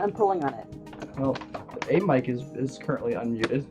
I'm pulling on it. Well, a mic is currently unmuted.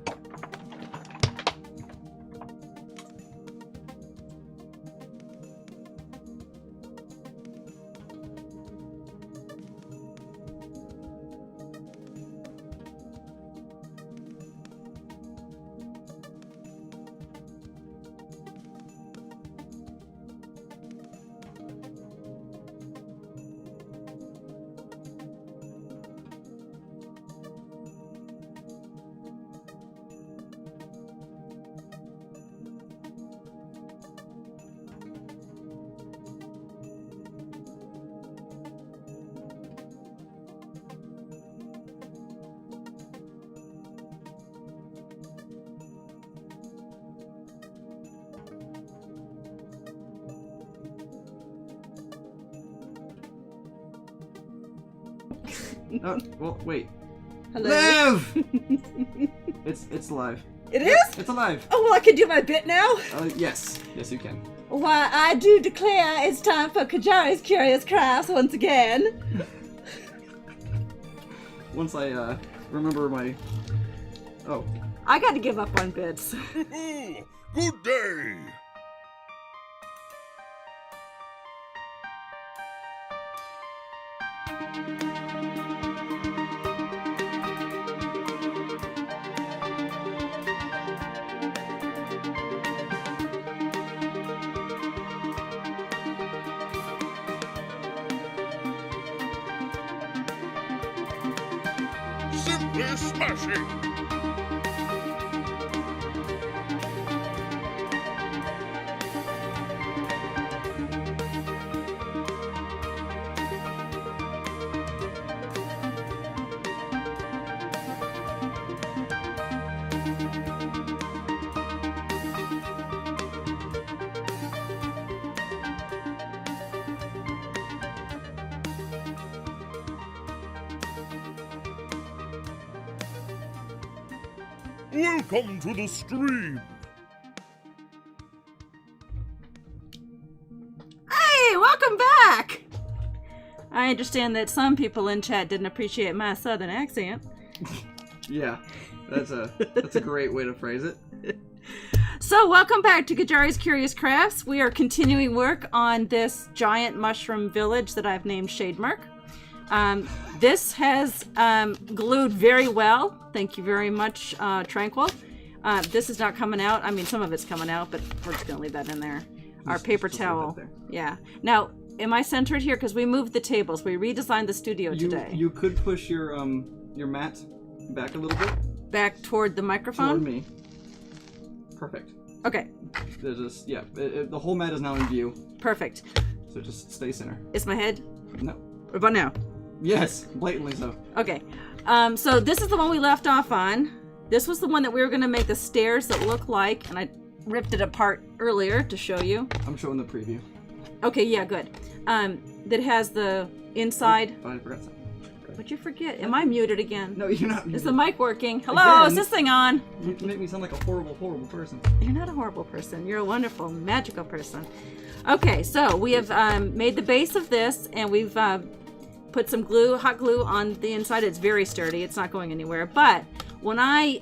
Oh, well, wait. Hello. Live! It's alive. It Yep, is? it's alive. Oh, well, I can do my bit now? Yes. Yes, you can. Why, I do declare it's time for Qyjari's Curious Crafts once again. Once I, remember my... Oh. I got to give up on bits. Good day! Simply smashing! Welcome to the stream! Hey, welcome back! I understand that some people in chat didn't appreciate my southern accent. Yeah. That's a great way to phrase it. So, welcome back to Qyjari's Curious Crafts. We are continuing work on this giant mushroom village that I've named Shademurk. This has glued very well. Thank you very much, Tranquil. This is not coming out. I mean, some of it's coming out, but we're just going to leave that in there. Our paper just leave that towel. there. Yeah. Now, am I centered here? Because we moved the tables. We redesigned the studio today. You could push your mat back a little bit. Back toward the microphone? Toward me. Perfect. Okay. There's just, yeah, the whole mat is now in view. Perfect. So just stay center. Is my head? No. What about now? Yes, blatantly so. Okay. So this is the one we left off on. This was the one that we were going to make the stairs that look like, and I ripped it apart earlier to show you. I'm showing the preview. Okay, yeah, good. That has the inside. Oh, I forgot something. What'd you forget? Am I muted again? No, you're not. Is the mic working? Hello, is Again? this thing on? You make me sound like a horrible, horrible person. You're not a horrible person. You're a wonderful, magical person. Okay, so we have made the base of this, and we've put some glue, hot glue on the inside. It's very sturdy. It's not going anywhere. But when I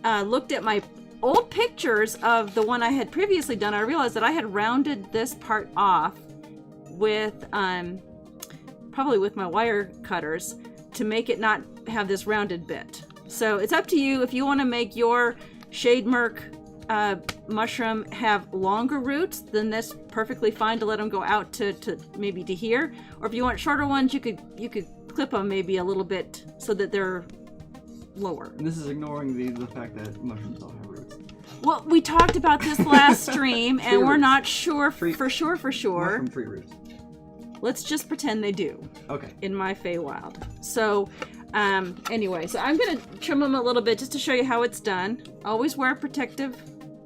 looked at my old pictures of the one I had previously done, I realized that I had rounded this part off with probably with my wire cutters to make it not have this rounded bit. So it's up to you if you want to make your Shademurk mushroom have longer roots, then that's perfectly fine to let them go out to maybe to here. Or if you want shorter ones, you could clip them maybe a little bit so that they're lower. And this is ignoring the fact that mushrooms don't have roots. Well, we talked about this last stream, and we're not sure for sure. Mushroom-free roots. Let's just pretend they do. Okay. In my Feywild. So, anyway, so I'm gonna trim them a little bit just to show you how it's done. Always wear protective.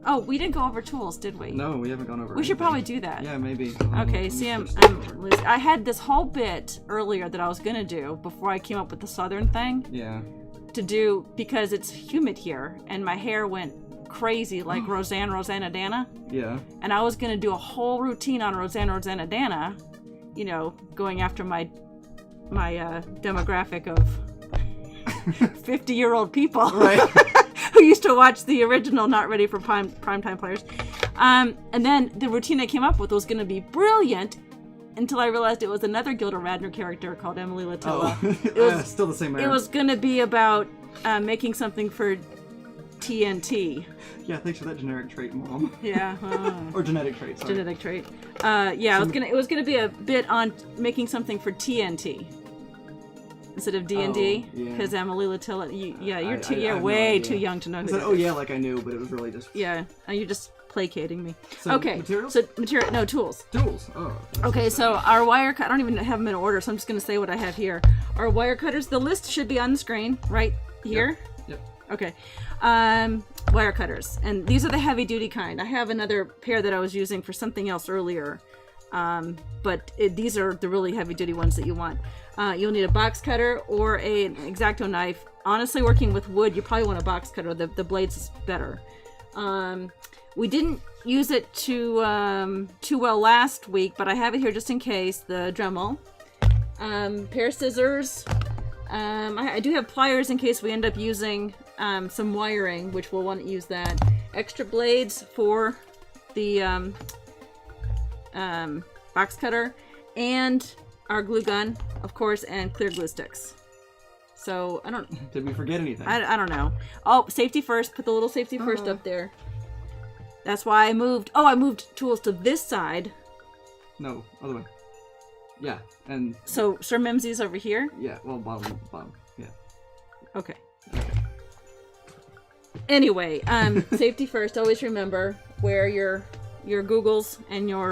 Oh, we didn't go over tools, did we? No, we haven't gone over. We should probably do that. Yeah, maybe. Okay, see, I had this whole bit earlier that I was gonna do before I came up with the southern thing. Yeah. To do because it's humid here, and my hair went crazy like Rosanna Dana. Yeah. And I was gonna do a whole routine on Rosanna Dana, you know, going after my demographic of 50-year-old people Right. who used to watch the original Not Ready for Primetime Players. And then the routine I came up with was going to be brilliant until I realized it was another Gilda Radner character called Emily Latilla. It was still the same It era. was going to be about making something for TNT. Yeah, thanks for that generic trait, Mom. Yeah. Or genetic trait, sorry. Genetic trait. Yeah, it was gonna be a bit on making something for TNT instead of D&D, Oh, yeah. because Emily Latilla. You're I have no way idea. too young to know I who said, that oh is. yeah, like I knew, but it was really just... Yeah, you're just placating me. So, Okay, materials? so no tools. Tools. Oh. Okay, so our wire cut. I don't even have them in order, so I'm just gonna say what I have here. Our wire cutters. The list should be on the screen right here. Yep. Okay. Wire cutters, and these are the heavy duty kind. I have another pair that I was using for something else earlier, but these are the really heavy duty ones that you want. You'll need a box cutter or an X-Acto knife. Honestly, working with wood, you probably want a box cutter. The blades is better. We didn't use it too well last week, but I have it here just in case. The Dremel, pair of scissors. I do have pliers in case we end up using some wiring, which we'll want to use that. Extra blades for the box cutter, and our glue gun, of course, and clear glue sticks. So I don't. Did we forget anything? I don't know. Oh, safety first. Put the little safety first up there. That's why I moved. Oh, I moved tools to this side. No, other way. Yeah, and So Sir Mimsy's over here. yeah, well, bottom. Yeah. Okay. Anyway, safety first. Always remember wear your googles and your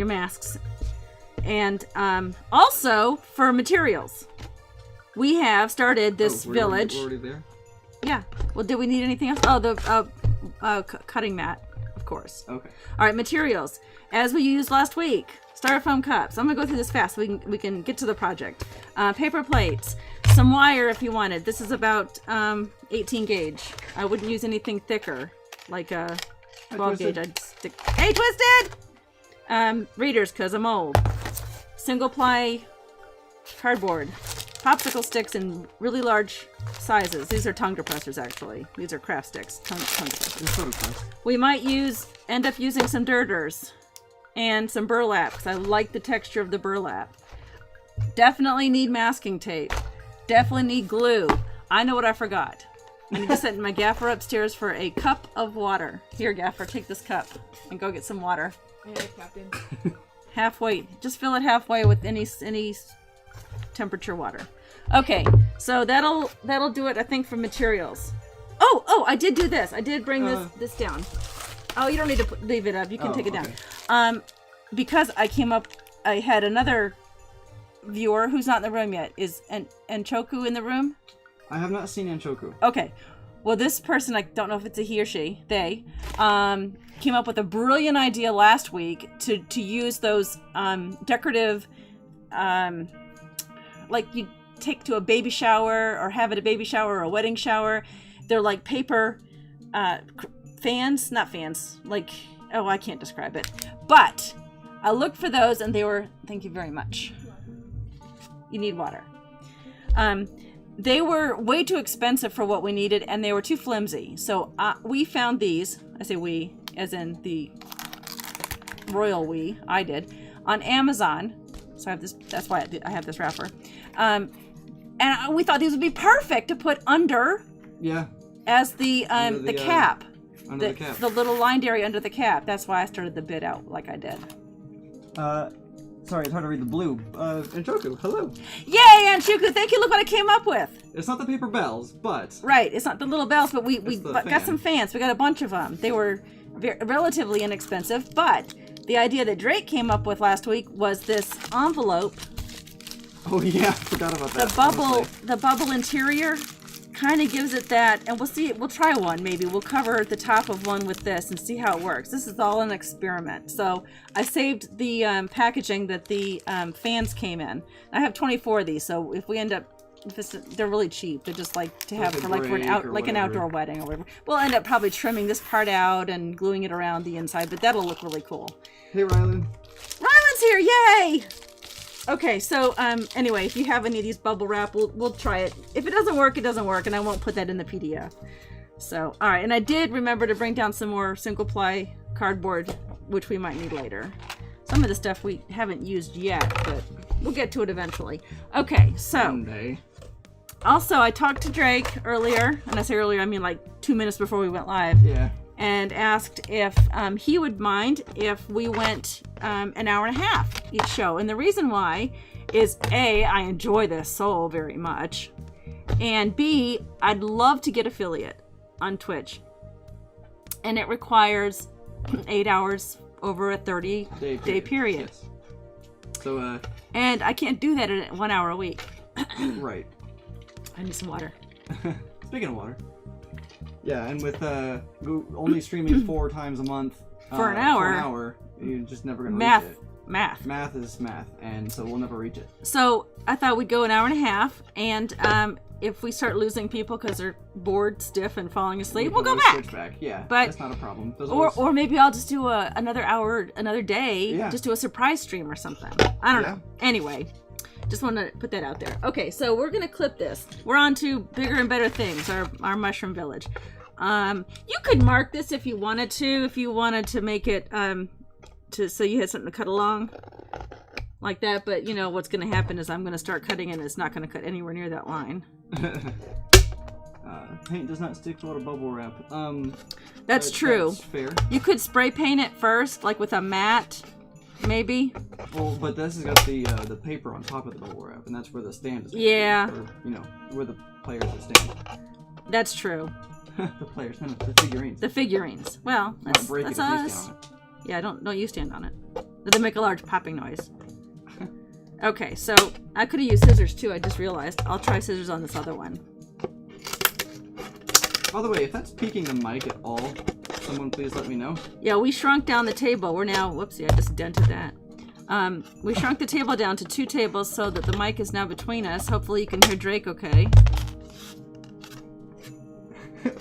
masks. And also for materials, we have started this village. We're already there. Yeah. Well, did we need anything else? Oh, the cutting mat, of course. Okay. All right, materials. As we used last week, styrofoam cups. I'm gonna go through this fast so we can get to the project. Paper plates, some wire if you wanted. This is about 18 gauge. I wouldn't use anything thicker, like a 12 gauge. I'd stick. Hey, Twisted! Readers, cause I'm old. Single ply cardboard, popsicle sticks in really large sizes. These are tongue depressors, actually. These are craft sticks. Tongue depressors. It's sort of fun. We might end up using some dirters and some burlap because I like the texture of the burlap. Definitely need masking tape. Definitely need glue. I know what I forgot. I need to send my gaffer upstairs for a cup of water. Here, gaffer, take this cup and go get some water. Yeah, Captain. Halfway. Just fill it halfway with any temperature water. Okay, so that'll do it, I think, for materials. Oh, I did do this. I did bring this down. Oh, you don't need to leave it up. You can take it okay. down. Because I had another viewer who's not in the room yet. Is Enchoku in the room? I have not seen Anshoku. Okay. Well, this person, I don't know if it's a he or she, they, came up with a brilliant idea last week to use those decorative, like you take to a baby shower or have at a baby shower or a wedding shower. They're like paper fans, not fans, like, oh, I can't describe it. But I looked for those and they were, thank you very much. You need water. They were way too expensive for what we needed, and they were too flimsy. So we found these. I say we, as in the royal we. I did on Amazon. So I have this. That's why I have this wrapper. And we thought these would be perfect to put under. Yeah. As the cap. Under the cap. The little lined area under the cap. That's why I started the bid out like I did. Sorry, it's hard to read the blue. Anshoku, hello. Yay, Anshuku! Thank you. Look what I came up with. It's not the paper bells, but... Right, it's not the little bells, but we the got some fans. We got a bunch of them. They were relatively inexpensive, but the idea that Drake came up with last week was this envelope. Oh yeah, I forgot about that. The bubble interior kind of gives it that, and we'll see. We'll try one maybe. We'll cover the top of one with this and see how it works. This is all an experiment. So I saved the packaging that the fans came in. I have 24 of these, so if we end up, they're really cheap. They're just like to have for an outdoor wedding or whatever. We'll end up probably trimming this part out and gluing it around the inside, but that'll look really cool. Hey, Rylan. Rylan's here! Yay! Okay, so anyway, if you have any of these bubble wrap, we'll try it. If it doesn't work, it doesn't work, and I won't put that in the PDF. So, all right, and I did remember to bring down some more single ply cardboard, which we might need later. Some of the stuff we haven't used yet, but we'll get to it eventually. Okay, so Someday. also I talked to Drake earlier, and I say earlier I mean like 2 minutes before we went live. Yeah. And asked if he would mind if we went an hour and a half each show. And the reason why is A, I enjoy this so very much, and B, I'd love to get affiliate on Twitch. And it requires 8 hours over a 30-day period. Yes. So, And I can't do that in 1 hour a week. right. I need some water. Speaking of water. Yeah, and with only streaming 4 times a month For an hour. you're just never gonna Math. reach it. Math. Math is math, and so we'll never reach it. So I thought we'd go an hour and a half, and if we start losing people because they're bored, stiff, and falling asleep, we'll go always back. Switch back. Yeah, But- that's not a problem. There's Or, always- or maybe I'll just do another hour, another day. Yeah. Just do a surprise stream or something. I don't Yeah. know. Anyway, just want to put that out there. Okay, so we're going to clip this. We're on to bigger and better things, our Mushroom Village. You could mark this if you wanted to make it so you had something to cut along like that. But you know what's going to happen is I'm going to start cutting and it's not going to cut anywhere near that line. Paint does not stick to a bubble wrap. That's true. That's fair. You could spray paint it first, like with a matte, maybe. Well, but this has got the paper on top of the bubble wrap, and that's where the stand is. Yeah. Or, where the players are standing. That's true. The players, no, the figurines. The figurines. Well, Not that's break it us. if you stand on it. Yeah, don't you stand on it. They make a large popping noise. Okay, so I could have used scissors too, I just realized. I'll try scissors on this other one. By the way, if that's peaking the mic at all, someone please let me know. Yeah, we shrunk down the table. We're now, whoopsie, I just dented that. We shrunk the table down to 2 tables so that the mic is now between us. Hopefully you can hear Drake okay.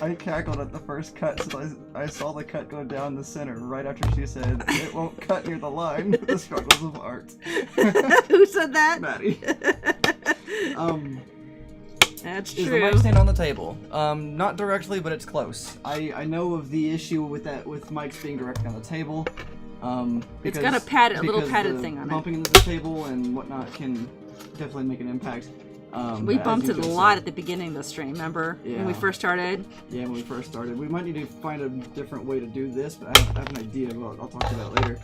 I cackled at the first cut, so I saw the cut go down the center right after she said, "It won't cut near the line." The struggles of art. Who said that? Maddie. That's Is the true. mic stand on the table? Not directly, but it's close. I know of the issue with mics being directly on the table. It's got a little because padded the thing on it. bumping into the table and whatnot can definitely make an impact. We but as bumped you it a just lot said- at the beginning of the stream, remember? When we Yeah. first started? Yeah, when we first started. We might need to find a different way to do this, but I have an idea. Well, I'll talk to you about it later.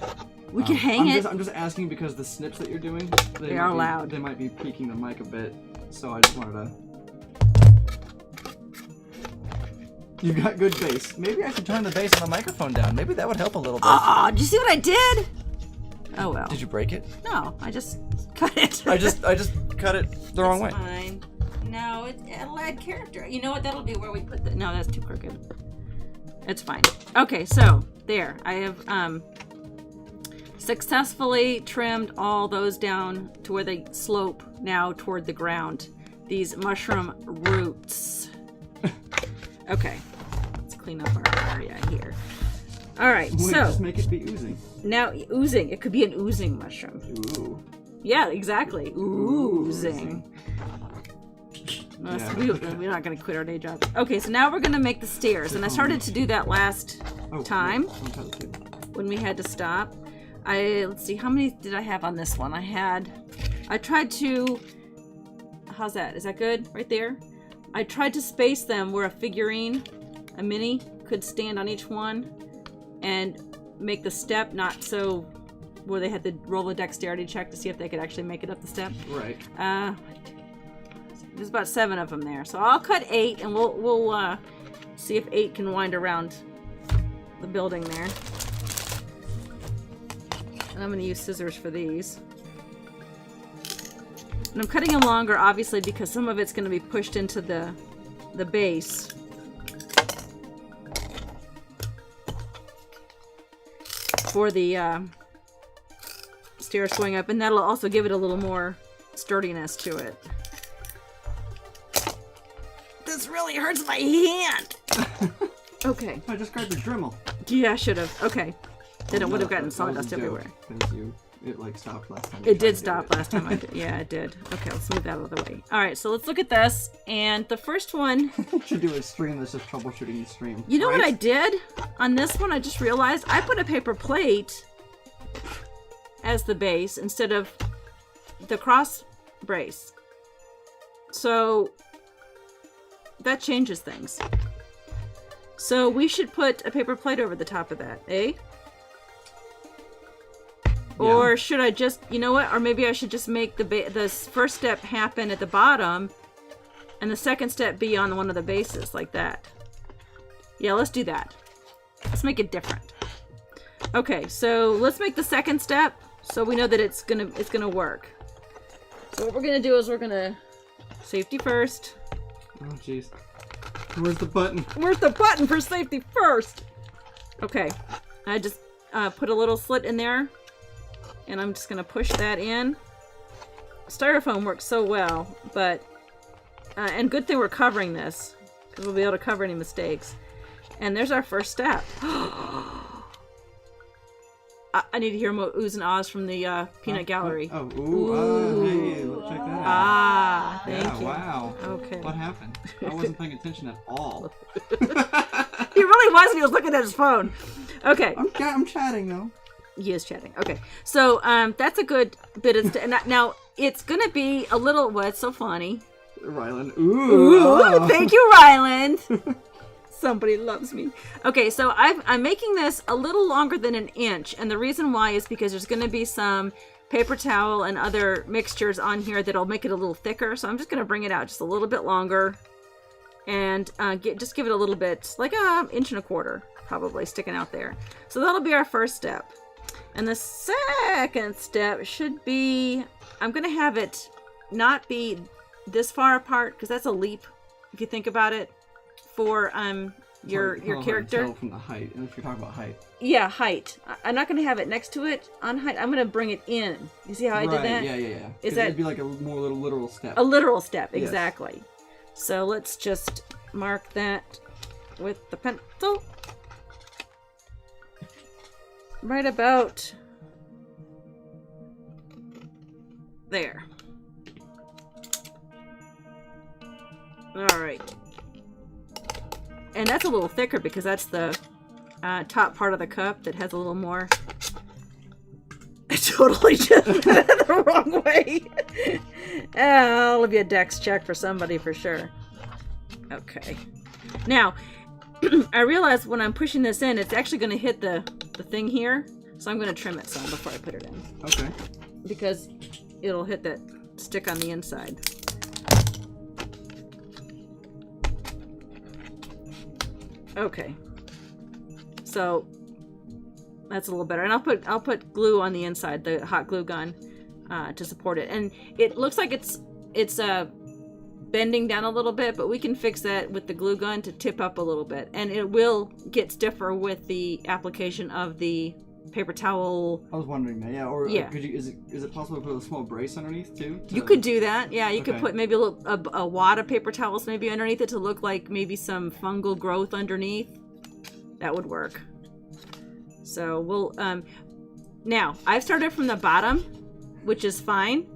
We could hang it. I'm just asking because the snips that you're doing, They are loud. They might be peaking the mic a bit, so I just wanted to... You've got good bass. Maybe I should turn the bass on the microphone down. Maybe that would help a little bit. Oh, did you see what I did? Oh well. Did you break it? No, I just cut it. I just cut it the wrong way. It's fine. No, it'll add character. You know what? That'll be where we put the... No, that's too crooked. It's fine. Okay, so there. I have successfully trimmed all those down to where they slope now toward the ground. These mushroom roots. Okay, let's clean up our area here. All right, Wait, so just make it be oozing. now oozing. It could be an oozing mushroom. Ooh. Yeah, exactly. Oozing. Yeah. We're not going to quit our day job. Okay, so now we're going to make the stairs. And I started to do that last time Don't touch it. when we had to stop. Let's see, how many did I have on this one? I tried to, how's that? Is that good right there? I tried to space them where a figurine, a mini, could stand on each one and make the step not so where they had to roll a dexterity check to see if they could actually make it up the step. Right. There's about 7 of them there, so I'll cut 8, and we'll see if 8 can wind around the building there. And I'm going to use scissors for these. And I'm cutting them longer, obviously, because some of it's going to be pushed into the base. For the stairs going up, and that'll also give it a little more sturdiness to it. This really hurts my hand. Okay. I just grabbed the Dremel. Yeah, I should have. Okay. Then it would have gotten sawdust everywhere. Because you It like stopped last time. It did stop last time I did. Yeah, it did. Okay, let's move that out of the way. All right, so let's look at this. And the first one... We should do a stream that's just troubleshooting the stream. You know right? what I did? On this one, I just realized I put a paper plate as the base instead of the cross brace. So that changes things. So we should put a paper plate over the top of that, eh? Or should I just, you know what? Or maybe I should just make the first step happen at the bottom and the second step be on one of the bases like that. Yeah, let's do that. Let's make it different. Okay, so let's make the second step so we know that it's gonna work. So what we're gonna do is we're gonna safety first. Oh jeez. Where's the button? Where's the button for safety first? Okay, I just put a little slit in there. And I'm just going to push that in. Styrofoam works so well, but... and good thing we're covering this, because we'll be able to cover any mistakes. And there's our first step. I need to hear more oohs and ahs from the peanut gallery. Oh, ooh. Hey, look, check that out. Ah, thank you. Wow. Okay. What happened? I wasn't paying attention at all. He really wasn't. He was looking at his phone. Okay. I'm chatting, though. He is chatting. Okay, so that's a good bit of now it's gonna be a little. What's so funny? Ryland. Ooh, thank you, Ryland. Somebody loves me. Okay, so I'm making this a little longer than an inch, and the reason why is because there's gonna be some paper towel and other mixtures on here that'll make it a little thicker. So I'm just gonna bring it out just a little bit longer, and just give it a little bit, like an inch and a quarter, probably sticking out there. So that'll be our first step. And the second step should be, I'm going to have it not be this far apart, because that's a leap, if you think about it, for your character. Tell from the height, and if you're talking about height. Yeah, height. I'm not going to have it next to it on height. I'm going to bring it in. You see how I did that? Yeah. Is that it'd be like a more literal step. A literal step, Yes. exactly. So let's just mark that with the pencil. Right about there. All right. And that's a little thicker because that's the top part of the cup that has a little more. I totally just went the wrong way. I'll give you a dex check for somebody for sure. Okay. Now, I realize when I'm pushing this in, it's actually going to hit the thing here. So I'm going to trim it some before I put it in. Okay. Because it'll hit that stick on the inside. Okay. So that's a little better. And I'll put glue on the inside, the hot glue gun, to support it. And it looks like it's bending down a little bit, but we can fix that with the glue gun to tip up a little bit. And it will get stiffer with the application of the paper towel. I was wondering that, yeah. Or yeah. Is it possible to put a small brace underneath too? You could do that, yeah. You could Okay. put maybe a wad of paper towels maybe underneath it to look like maybe some fungal growth underneath. That would work. So we'll now I've started from the bottom, which is fine,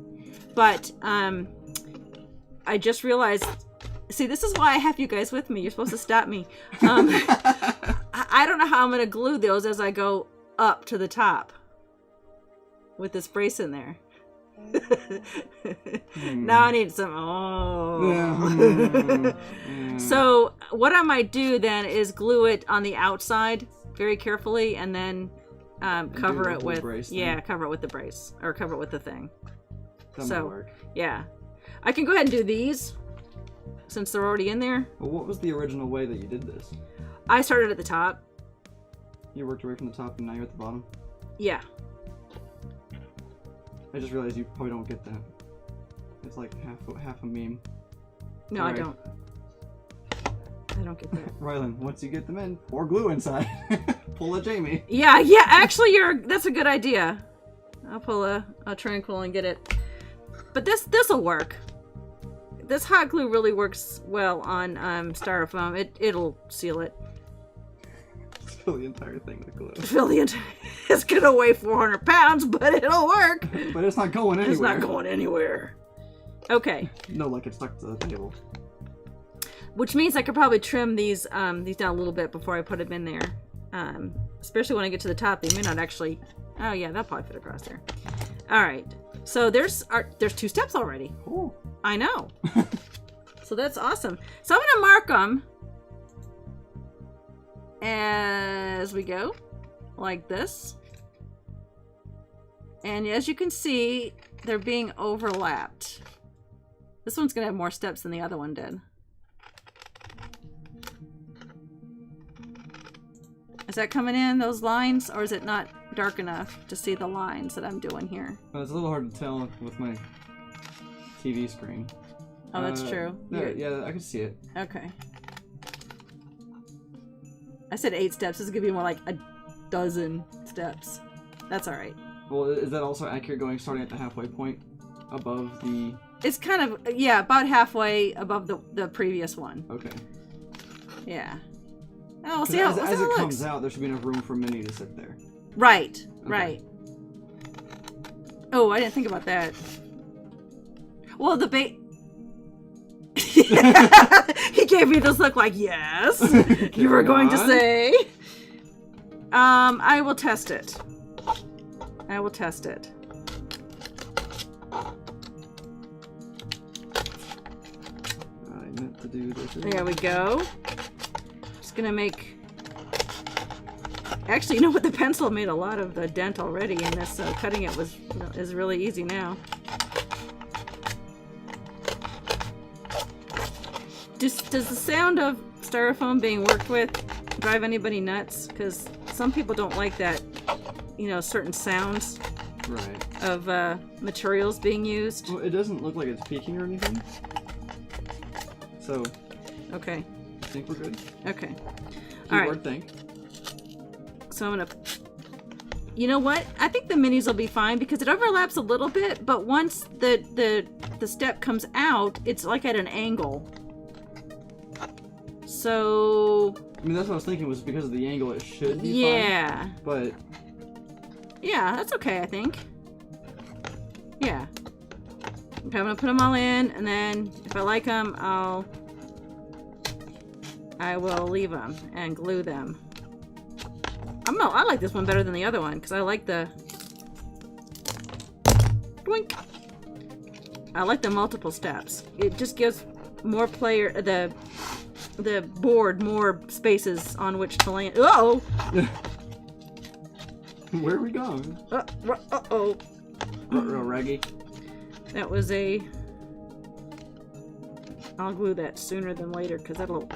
but I just realized. See, this is why I have you guys with me. You're supposed to stop me. I don't know how I'm going to glue those as I go up to the top with this brace in there. Now I need some. So what I might do then is glue it on the outside very carefully, and then cover it with cover it with the brace, or cover it with the thing. That might work. Yeah, I can go ahead and do these since they're already in there. Well, what was the original way that you did this? I started at the top. You worked your way from the top and now you're at the bottom? Yeah. I just realized you probably don't get that. It's like half a meme. No, Sorry. I don't. I don't get that. Rylan, once you get them in, pour glue inside. Pull a Jamie. Yeah, actually that's a good idea. I'll pull a Tranquil and get it. But this'll work. This hot glue really works well on styrofoam. It'll seal it. Fill the entire thing with glue. Fill the entire It's gonna weigh 400 pounds, but it'll work. But it's not going anywhere. It's not going anywhere. Okay. No, like it's stuck to the table. Which means I could probably trim these down a little bit before I put them in there. Especially when I get to the top, they may not actually... Oh yeah, that'll probably fit across there. Alright. So there's 2 steps already. Cool. I know. So that's awesome. So I'm gonna mark them as we go. Like this. And as you can see, they're being overlapped. This one's gonna have more steps than the other one did. Is that coming in, those lines, or is it not dark enough to see the lines that I'm doing here? Well, it's a little hard to tell with my TV screen. Oh, that's true. Yeah, I can see it. Okay. I said 8 steps. This is gonna be more like a dozen steps. That's alright. Well, is that also accurate starting at the halfway point above the... It's kind of, yeah, about halfway above the previous one. Okay. Yeah. Oh, we'll see how, as it looks. comes out, there should be enough room for Minnie to sit there. Right, Okay. right. Oh, I didn't think about that. Well, the bait... He gave me this look like, yes, you were going to say. I will test it. I will test it. I meant to do this. There we go. Just gonna make... Actually, you know what? The pencil made a lot of the dent already in this, so cutting it is really easy now. Does the sound of styrofoam being worked with drive anybody nuts? Because some people don't like that, you know, certain sounds Right. of materials being used. Well, it doesn't look like it's peaking or anything. So, Okay, I think we're good. okay. Keyword Alright. think. So I'm gonna... You know what? I think the minis will be fine because it overlaps a little bit, but once the step comes out, it's like at an angle. So... I mean, that's what I was thinking, was because of the angle it should be Yeah. fine. But... Yeah, that's okay, I think. Yeah. Okay, I'm gonna put them all in, and then if I like them, I will leave them and glue them. I like this one better than the other one because I like the... Boink. I like the multiple steps. It just gives more player the board more spaces on which to land. Uh-oh! Where are we going? Uh-oh. Raggy. That was a... I'll glue that sooner than later because that'll...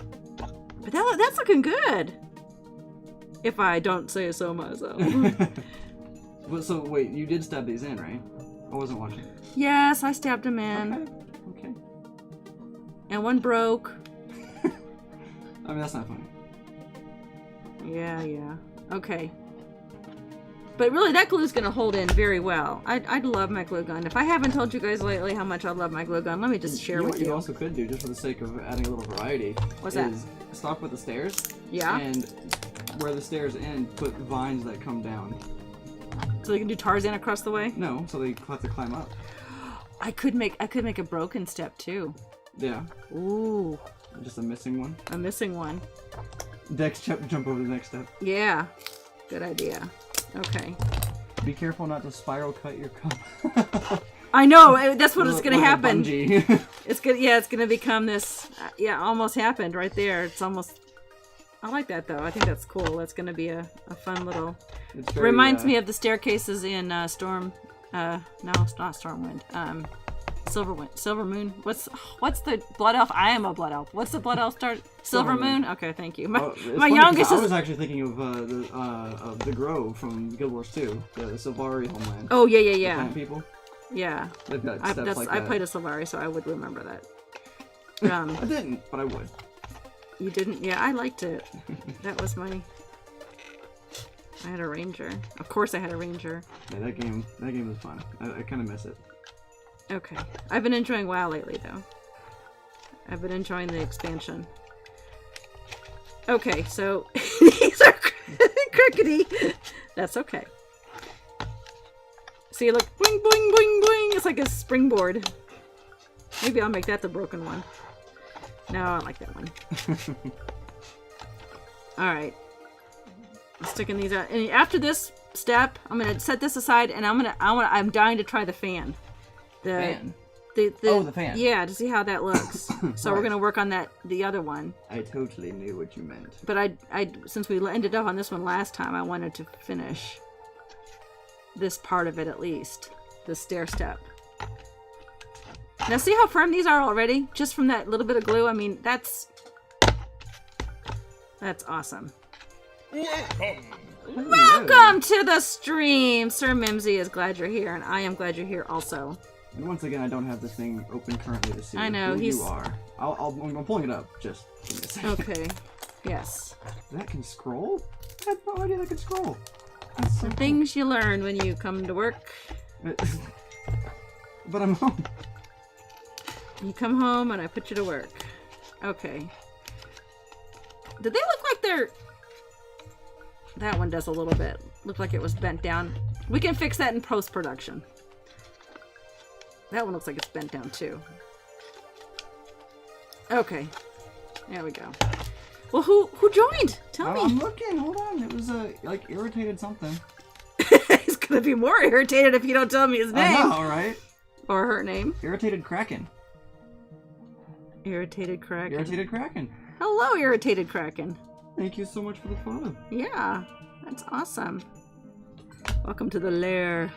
But that's looking good! If I don't say so myself. Well, so, wait, you did stab these in, right? I wasn't watching. Yes, I stabbed them in. Okay. And one broke. I mean, that's not funny. Yeah. Okay. But really, that glue is going to hold in very well. I'd love my glue gun. If I haven't told you guys lately how much I love my glue gun, let me just share with What you. you also could do, just for the sake of adding a little variety, What's is that? stop with the stairs. Yeah. And where the stairs end, put vines that come down. So you can do Tarzan across the way? No, so they have to climb up. I could make a broken step too. Yeah. Ooh, Just a missing one. I'm missing one. Dex jump over the next step. Yeah. Good idea. Okay. Be careful not to spiral cut your cup. I know, that's what it's gonna Like a happen. bungee. It's gonna become this. Yeah, almost happened right there. It's almost. I like that though. I think that's cool. That's gonna be a fun little. It's very, Reminds me of the staircases in Storm. No, it's not Stormwind. Silver Moon. What's the blood elf? I am a blood elf. What's the blood elf start? Silver Moon. Okay, thank you. My It's my funny youngest because I is. was actually thinking of the Grove from Guild Wars 2, the Sylvari homeland. Oh yeah, The yeah. plant people. Yeah. They've got steps like I that. played a Sylvari, so I would remember that. I didn't, but I would. You didn't? Yeah, I liked it. That was my... I had a ranger. Of course I had a ranger. Yeah, that game was fun. I kind of miss it. Okay. I've been enjoying WoW lately, though. I've been enjoying the expansion. Okay, so... These are crickety. That's okay. See, look, boing, boing, boing, boing. It's like a springboard. Maybe I'll make that the broken one. No, I don't like that one. All right. I'm sticking these out. And after this step, I'm gonna set this aside, and I'm dying to try the fan. Fan? The fan. Yeah, to see how that looks. So we're Right. gonna work on the other one. I totally knew what you meant. But I since we ended up on this one last time, I wanted to finish this part of it at least, the stair step. Now see how firm these are already, just from that little bit of glue. I mean, that's awesome. Welcome to the stream. Sir Mimsy is glad you're here, and I am glad you're here also. And once again, I don't have this thing open currently to see I know, who he's- you are. I'm pulling it up. Just give me a second. Okay. Yes. That can scroll? I had no idea that could scroll. That's so The things you learn when you come to work. cool. But I'm home. You come home and I put you to work. Okay. Did they look like they're... That one does a little bit. Looked like it was bent down. We can fix that in post-production. That one looks like it's bent down too. Okay. There we go. Well, who joined? Tell me. I'm looking. Hold on. It was like irritated something. He's gonna be more irritated if you don't tell me his name. I know, right? Or her name. Irritated Kraken. Irritated Kraken. Irritated Kraken. Hello, Irritated Kraken. Thank you so much for the follow. Yeah, that's awesome. Welcome to the lair.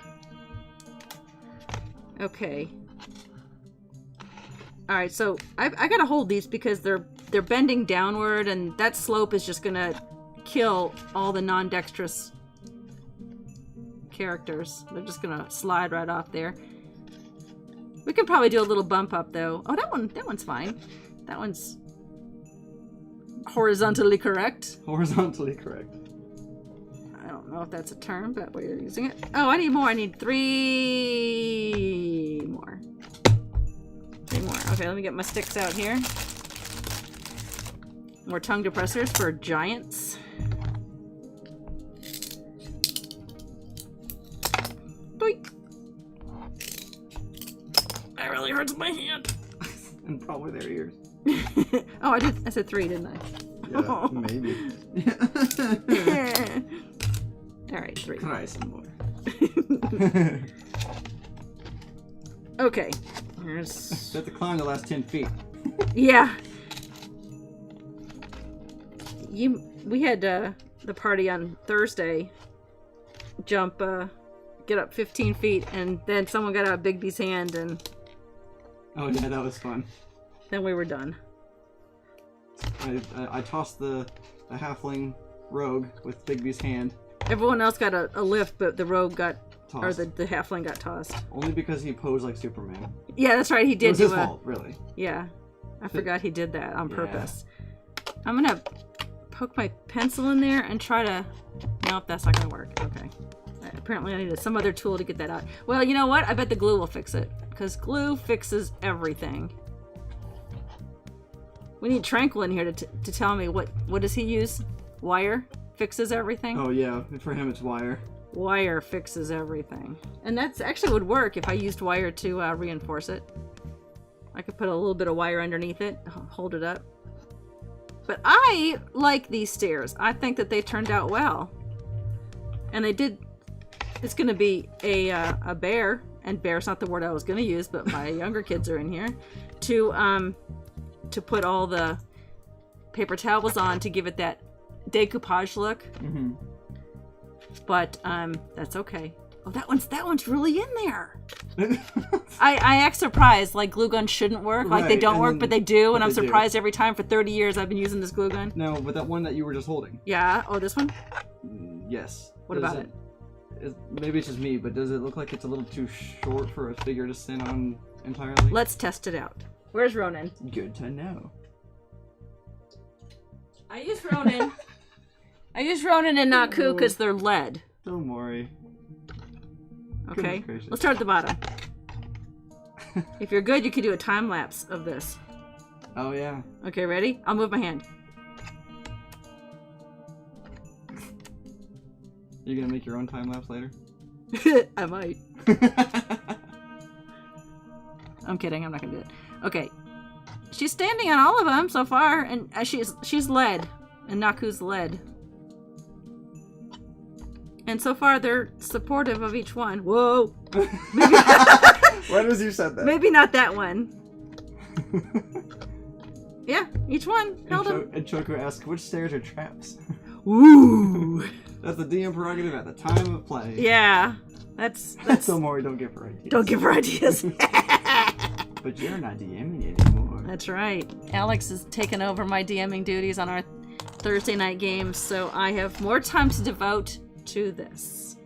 Okay. All right, so I gotta hold these because they're bending downward, and that slope is just gonna kill all the non-dexterous characters. They're just gonna slide right off there. We could probably do a little bump up though. Oh, that one's fine. That one's horizontally correct. Horizontally correct. I don't know if that's a term, but we're using it. Oh, I need more. I need 3 more. 3 more. Okay, let me get my sticks out here. More tongue depressors for giants. Doink. That really hurts my hand. And probably their ears. Oh, I said 3, didn't I? Yeah, maybe. All right, 3. Try some more. Okay. Here's... They have to climb the last 10 feet. Yeah. We had the party on Thursday jump, get up 15 feet, and then someone got out Bigby's hand, and Oh yeah, that was fun. then we were done. I tossed the halfling rogue with Bigby's hand. Everyone else got a lift, but the rogue got, Tossed. or the halfling got tossed. Only because he posed like Superman. Yeah, that's right, he It did was do his a... fault, really. Yeah, I forgot he did that on Yeah. purpose. I'm gonna poke my pencil in there and try to... Nope, that's not gonna work. Okay. Apparently I needed some other tool to get that out. Well, you know what? I bet the glue will fix it. Because glue fixes everything. We need Tranquil in here to tell me what does he use? Wire fixes everything? Oh yeah, for him it's wire. Wire fixes everything. And that's actually would work if I used wire to reinforce it. I could put a little bit of wire underneath it, hold it up. But I like these stairs. I think that they turned out well. And they did... It's going to be a bear, and bear's not the word I was going to use, but my younger kids are in here, to put all the paper towels on to give it that decoupage look. Mm-hmm. But that's okay. Oh, that one's really in there. I act surprised, like glue guns shouldn't work, like they Right, don't and work, then- but they do, and I'm but they do. surprised every time. For 30 years, I've been using this glue gun. No, but that one that you were just holding. Yeah. Oh, this one. Yes. What about it? Maybe it's just me, but does it look like it's a little too short for a figure to sit on entirely? Let's test it out. Where's Ronan? Good to know. I use Ronan. I use Ronan and Naku because they're lead. Don't worry. Okay. Goodness gracious. Let's start at the bottom. If you're good, you can do a time lapse of this. Oh yeah. Okay, ready? I'll move my hand. You're gonna make your own time lapse later? I might. I'm kidding. I'm not gonna do it. Okay. She's standing on all of them so far, and she's led, and Naku's led. And so far, they're supportive of each one. Whoa! Maybe, When was you said that? maybe not that one. Yeah, each one held him. And Choco asks, which stairs are traps? Ooh! That's the DM prerogative at the time of play. Yeah, that's So Maury, don't give her ideas. don't give her ideas. But you're not DMing anymore. That's right. Alex has taken over my DMing duties on our Thursday night games, so I have more time to devote to this.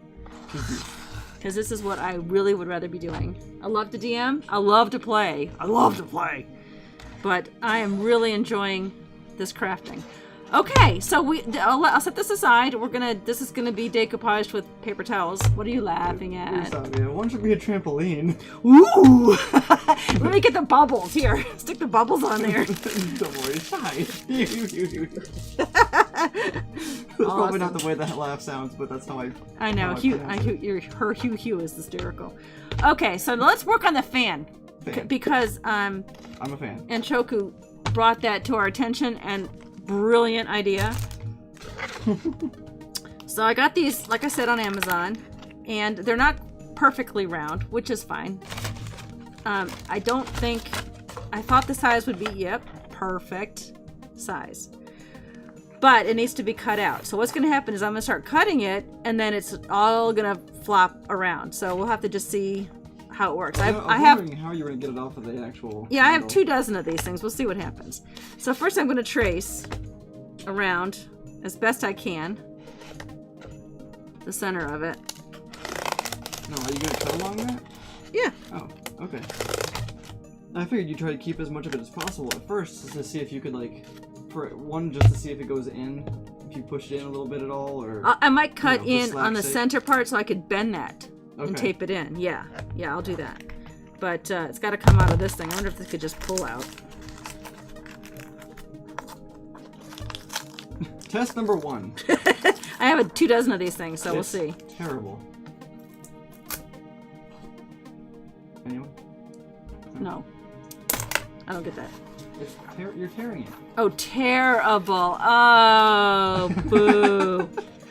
Because this is what I really would rather be doing. I love to DM. I love to play. But I am really enjoying this crafting. Okay, so I'll set this aside. This is gonna be decoupaged with paper towels. What are you laughing at? One should be a trampoline. Ooh! Let me get the bubbles here. Stick the bubbles on there. Don't worry, shy. That's probably not the way that laugh sounds, but that's how I know. Her Hugh is hysterical. Okay, so let's work on the fan. Because I'm a fan. And Choku brought that to our attention, and brilliant idea. So I got these, like I said, on Amazon, and they're not perfectly round, which is fine. I thought the size would be, perfect size. But it needs to be cut out. So what's going to happen is I'm going to start cutting it, and then it's all going to flop around. So we'll have to just see how it works. I was wondering how you were going to get it off of the actual... Yeah, I have 24 of these things. We'll see what happens. So first I'm going to trace around as best I can the center of it. No, are you going to cut along that? Yeah. Oh, okay. I figured you'd try to keep as much of it as possible at first, just to see if you could, just to see if it goes in, if you push it in a little bit at all, or... I might cut in for on the slack's sake. center part so I could bend that and Okay. tape it in. Yeah, I'll do that. But it's got to come out of this thing. I wonder if this could just pull out. Test number 1. I have 24 of these things, so we'll see. Terrible. Anyone? No. I don't get that. You're tearing it. Oh, terrible. Oh, boo.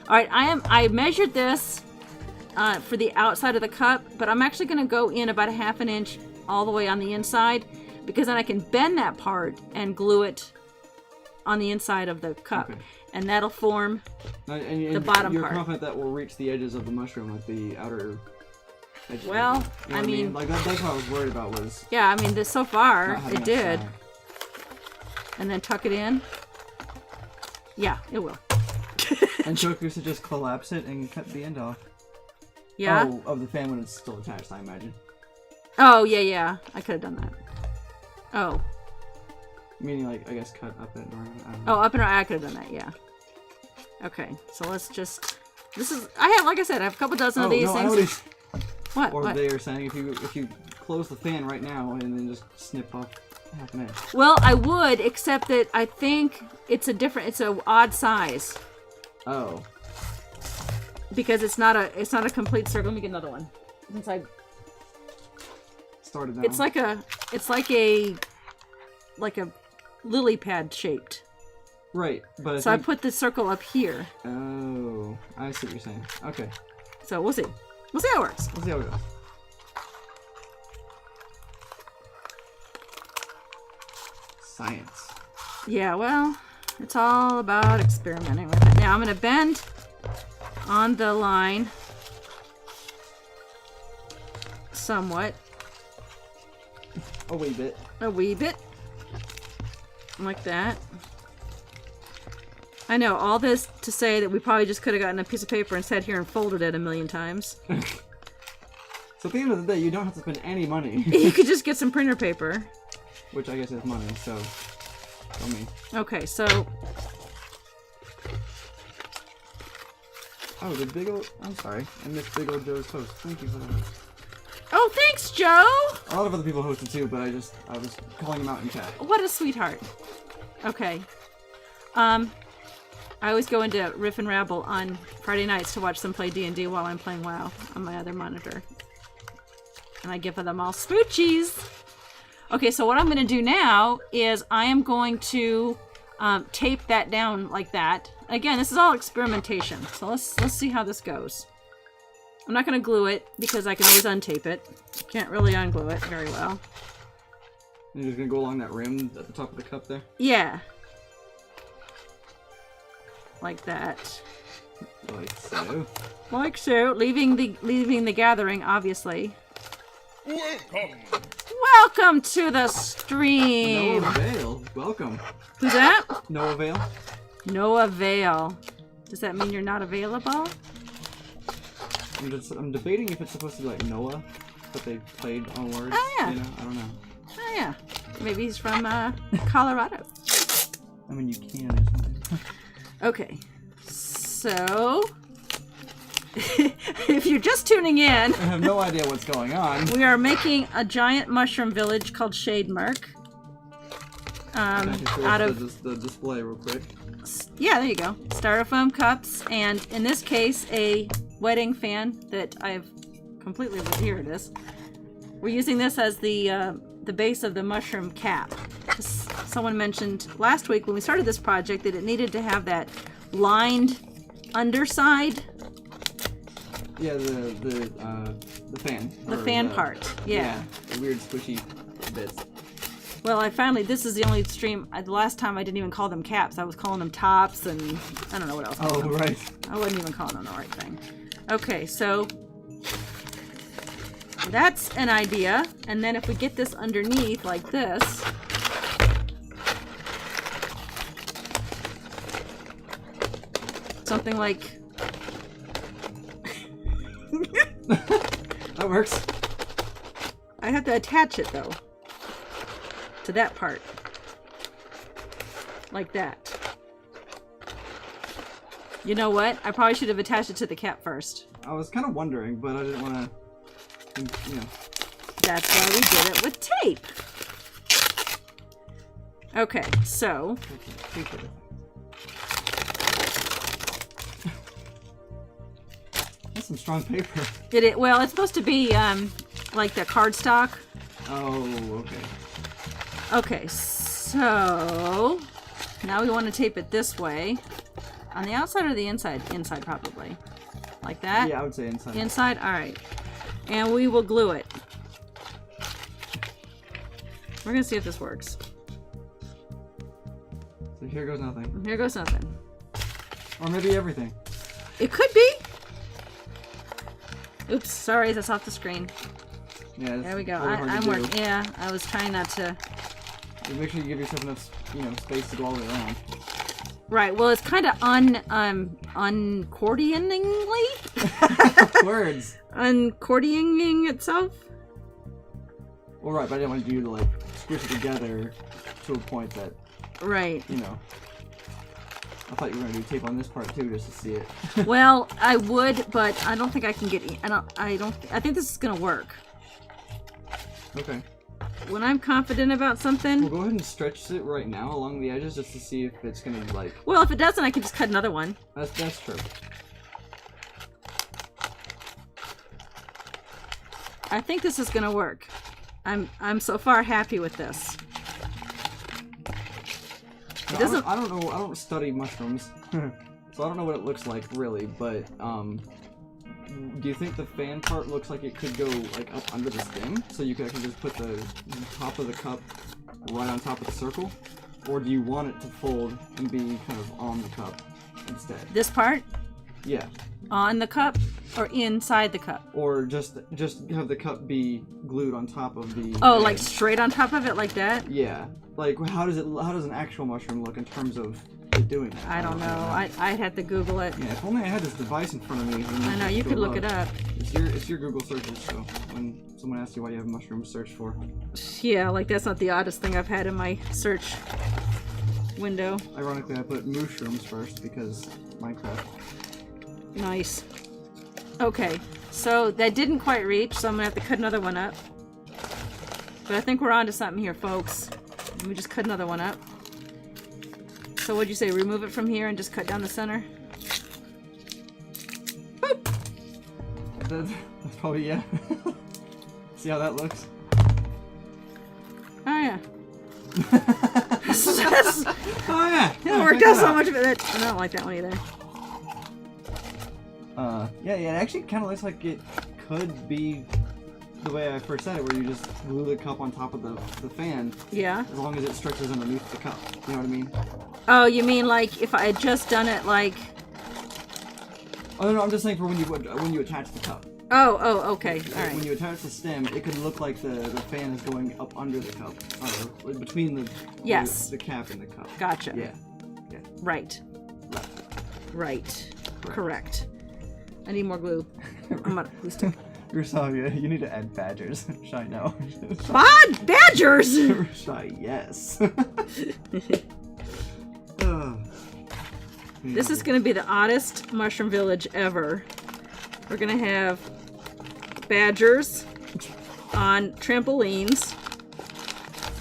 All right, I measured this for the outside of the cup, but I'm actually going to go in about 1/2 inch all the way on the inside, because then I can bend that part and glue it on the inside of the cup. Okay. And that'll form And the bottom you're part. confident that will reach the edges of the mushroom, like the outer edges? Well, You know what I mean? Like, that's what I was worried about was... Yeah, I mean, this so far, not having it a did. side. And then tuck it in. Yeah, it will. And Choku should just collapse it and cut the end off. Yeah? Oh, of the fan when it's still attached, I imagine. Oh, yeah. I could have done that. Oh. Meaning, like, I guess cut up it or... I don't Oh, know. up and around, I could have done that, yeah. Okay, so let's just... This is... like I said, I have a couple dozen of these no, things. I know What? Or What? they are saying if you close the fan right now and then just snip off 1/2 inch. Well, I would, except that I think it's a odd size. Oh. Because it's not a complete circle. Let me get another one. Since I... Started now. It's like a lily pad shaped. Right, but So I put the circle up here. Oh, I see what you're saying. Okay, So we'll see. We'll see how it works. let's see how it goes. Science. Yeah, well, it's all about experimenting with it. Now I'm going to bend on the line somewhat. A wee bit. A wee bit. Like that. I know, all this to say that we probably just could have gotten a piece of paper and sat here and folded it 1,000,000 times. So at the end of the day, you don't have to spend any money. You could just get some printer paper. Which I guess is money, so... Tell me. Okay, so... Oh, the big old... I'm sorry. I missed Big Old Joe's post. Thank you for that. Oh, thanks, Joe! A lot of other people hosted too, but I was calling them out in chat. What a sweetheart. Okay. I always go into Riff and Rabble on Friday nights to watch them play D&D while I'm playing WoW on my other monitor. And I give them all smoochies. Okay, so what I'm going to do now is I am going to tape that down like that. Again, this is all experimentation, so let's see how this goes. I'm not going to glue it because I can always untape it. Can't really unglue it very well. You're just going to go along that rim at the top of the cup there? Yeah. Like that. Like so. Like so, leaving the gathering, obviously. Welcome. Welcome to the stream. Noah Vale. Welcome. Who's that? Noah Vale. Noah Vale. Does that mean you're not available? I'm debating if it's supposed to be like Noah, but they played on words. Oh, yeah. You know, I don't know. Oh yeah. Maybe he's from Colorado. I mean, you can. Isn't Okay. So if you're just tuning in, I have no idea what's going on. we are making a giant mushroom village called Shademurk. Out of the display real quick. yeah, there you go. Styrofoam cups, and in this case, a wedding fan that I've completely here it is. We're using this as the base of the mushroom cap. Someone mentioned last week when we started this project that it needed to have that lined underside. Yeah, the fan. The fan part. Yeah. The weird squishy bits. Well, this is the only stream. The last time I didn't even call them caps. I was calling them tops, and I don't know what else. Oh, right. I wasn't even calling them the right thing. Okay, so that's an idea. And then if we get this underneath like this, something like That works. I have to attach it though to that part, like that. You know what? I probably should have attached it to the cap first. I was kind of wondering, but I didn't want to, you know. That's why we did it with tape. Okay, so That's some strong paper. well, it's supposed to be like the cardstock. Oh, okay. Okay, so now we want to tape it this way. On the outside or the inside? Inside, probably. Like that? Yeah, I would say inside. Inside? Alright. And we will glue it. We're going to see if this works. So here goes nothing. Here goes nothing. Or maybe everything. It could be. Oops, sorry, that's off the screen. Yeah. There we go. Really hard to I'm do. working. Yeah, I was trying not to. Make sure you give yourself enough, space to go all the way around. Right. Well, it's kind of uncordioningly. Words. Uncordioning itself. Well, right, but I didn't want you to like squish it together to a point that Right. I thought you were gonna do tape on this part too, just to see it. Well, I would, but I don't think I can get. I think this is gonna work. Okay. When I'm confident about something. We'll go ahead and stretch it right now along the edges just to see if it's gonna like. Well, if it doesn't, I can just cut another one. That's true. I think this is gonna work. I'm so far happy with this. It doesn't. I don't know. I don't study mushrooms, so I don't know what it looks like really. But do you think the fan part looks like it could go like up under the stem, so you could actually just put the top of the cup right on top of the circle, or do you want it to fold and be kind of on the cup instead? This part Yeah. on the cup or inside the cup? Or just have the cup be glued on top of the. Oh, fan. like straight on top of it, like that? Yeah. Like how does an actual mushroom look in terms of it doing that? I don't know. I'd have to Google it. Yeah, if only I had this device in front of me. then I know, you could look it up. It's your Google searches, so when someone asks you what you have mushrooms search for. Yeah, like that's not the oddest thing I've had in my search window. Ironically, I put mushrooms first because Minecraft. Nice. Okay, so that didn't quite reach, so I'm gonna have to cut another one up. But I think we're on to something here, folks. Let me just cut another one up. So what'd you say? Remove it from here and just cut down the center? That's probably, yeah. See how that looks? Oh yeah. Oh yeah! It worked out so much of it. I don't like that one either. Yeah, it actually kind of looks like it could be the way I first said it, where you just glue the cup on top of the fan. Yeah. As long as it stretches underneath the cup. You know what I mean? Oh, you mean like if I had just done it like... Oh no, I'm just saying for when you attach the cup. Oh, okay. All right. When you attach the stem, it could look like the fan is going up under the cup, between the Yes. the cap and the cup. Gotcha. Yeah. Right. Right. Correct. I need more glue. I'm gonna glue stick. Rosalia, you need to add badgers. Shy, no. Badgers! Shy, yes. This is going to be the oddest mushroom village ever. We're going to have badgers on trampolines.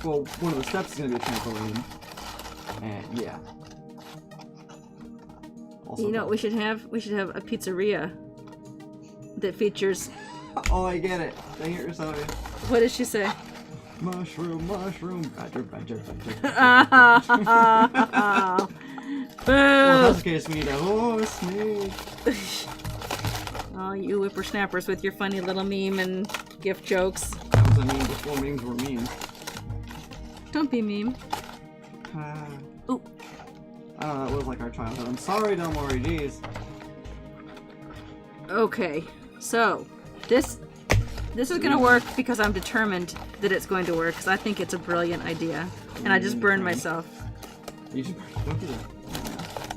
Well, one of the steps is going to be a trampoline. And, yeah. Also, You know what we should have? We should have a pizzeria that features... Oh, I get it. Dang it, Rosalia. What did she say? Mushroom, badger, badger, badger. Boo! Well, in this case, we need a horse snake. Oh, you whippersnappers with your funny little meme and gift jokes. That was a meme before memes were memes. Don't be meme. Ooh. I don't know, that was like our childhood. I'm sorry, Delmori, jeez. Okay, so this is gonna work because I'm determined that it's going to work because I think it's a brilliant idea, and I just burned myself. You should don't do that.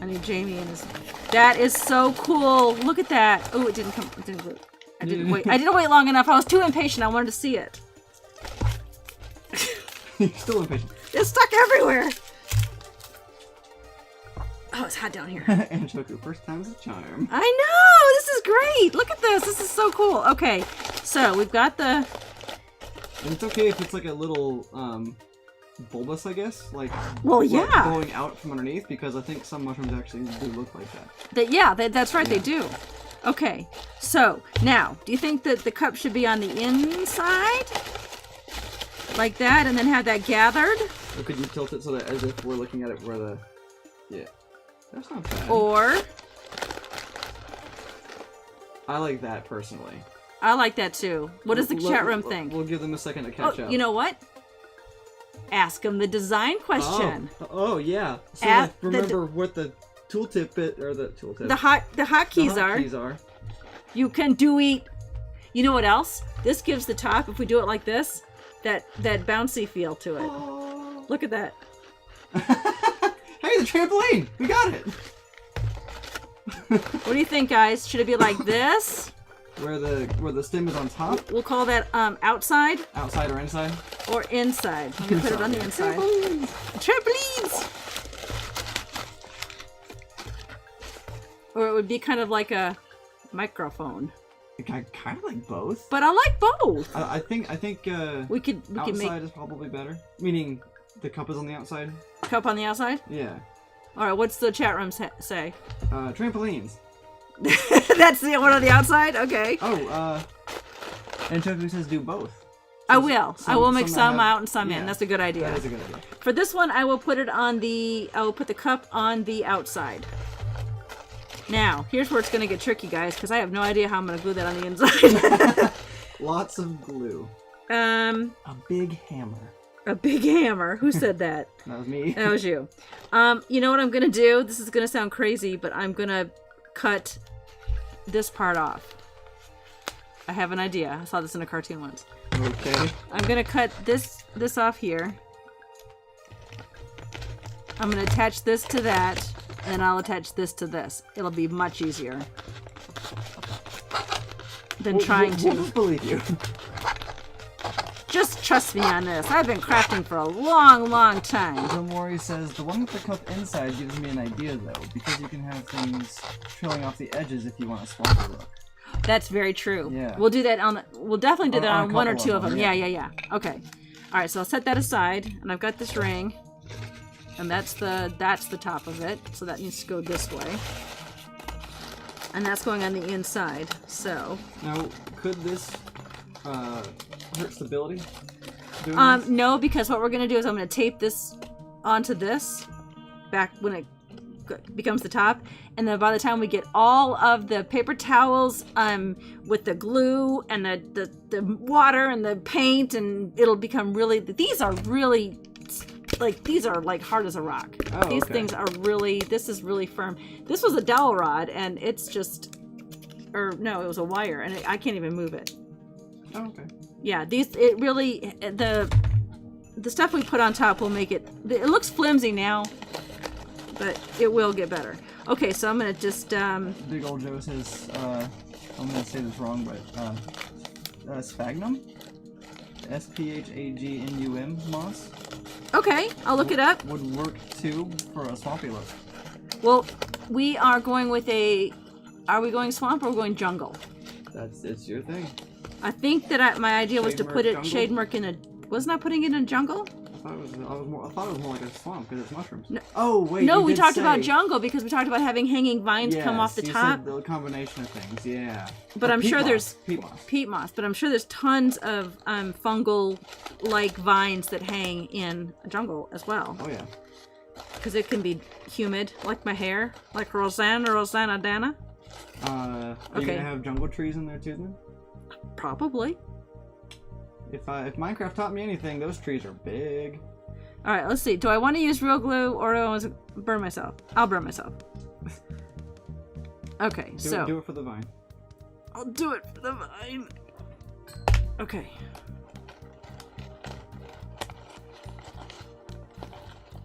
I need Jamie and his. That is so cool. Look at that. Oh, it didn't come. It didn't. I didn't wait. I didn't wait long enough. I was too impatient. I wanted to see it. You're still impatient. It's stuck everywhere. Oh, it's hot down here. And Choku, first time's a charm. I know! This is great! Look at this! This is so cool. Okay, so we've got the... And it's okay if it's like a little, bulbous, I guess? Like, Well, yeah. Going out from underneath, because I think some mushrooms actually do look like that. That's right, they do. Okay, so, now, do you think that the cup should be on the inside? Like that, and then have that gathered? Or could you tilt it so that as if we're looking at it where the... Yeah. That's not bad. Or... I like that, personally. I like that too. What does the chat room think? We'll give them a second to catch up. You know what? Ask them the design question. Oh yeah. So At remember what the tooltip bit or the tooltip. The hotkeys are. You can do it. You know what else? This gives the top, if we do it like this, that bouncy feel to it. Oh. Look at that. Hey, the trampoline! We got it! What do you think, guys? Should it be like this? Where the stem is on top? We'll call that outside Outside or inside? or inside. Let me put it on the inside. Trampolines! Or it would be kind of like a microphone. I kind of like both. But I like both. I think We could outside make is probably better. Meaning the cup is on the outside? cup on the outside. Yeah. All right, what's the chat room say? Trampolines. That's the one on the outside. Okay. Oh, and Choku says do both. I will. I will make some have- out and some in. yeah, That's a good idea. That is a good idea. For this one, I will put it on the. I will put the cup on the outside. Now, here's where it's going to get tricky, guys, because I have no idea how I'm going to glue that on the inside. Lots of glue. A big hammer. big hammer. Who said that? That was me. That was you. You know what I'm going to do? This is going to sound crazy, but I'm going to cut this part off. I have an idea. I saw this in a cartoon once. Okay. I'm going to cut this off here. I'm going to attach this to that, and then I'll attach this to this. It'll be much easier than trying to... We'll just believe you. Just trust me on this. I've been crafting for a long, long time. Zamori says, the one with the cup inside gives me an idea, though, because you can have things trailing off the edges if you want a swamper look. That's very true. Yeah. We'll do that on the... We'll definitely do that On a on one or couple two of of them. them, Yeah. Okay. All right, so I'll set that aside, and I've got this ring. And that's the top of it. So that needs to go this way. And that's going on the inside. So Now, could this hurt stability? no, because what we're gonna do is I'm gonna tape this onto this back when it becomes the top, and then by the time we get all of the paper towels with the glue and the water and the paint, and it'll become really, these are like hard as a rock. Oh, These okay. things are really, this is really firm. This was a dowel rod, and it's just, or no, it was a wire, and I can't even move it. Oh, okay. Yeah, it really, the stuff we put on top will make it looks flimsy now, but it will get better. Okay, so I'm gonna just Big old Joe says, I'm gonna say this wrong, but sphagnum? SPHAGNUM moss okay, I'll look it up. would work too for a swampy look. Well, we are going with are we going swamp or going jungle? It's your thing. I think that my idea was to put it Shademurk Shademurk wasn't I putting it in jungle? I thought it was more like a swamp because it's mushrooms. No. Oh wait. No, you we did talked say- about jungle because we talked about having hanging vines come off the you top. Said the combination of things, yeah. But Or I'm peat sure moss, there's peat moss. peat moss, but I'm sure there's tons of fungal-like vines that hang in a jungle as well. Oh yeah. Because it can be humid, like my hair, like Rosanna Dana. Are you Okay. gonna have jungle trees in there too then? Probably. If Minecraft taught me anything, those trees are big. All right, let's see. Do I want to use real glue or do I want to burn myself? I'll burn myself. Okay, Do it for the vine. I'll do it for the vine. Okay.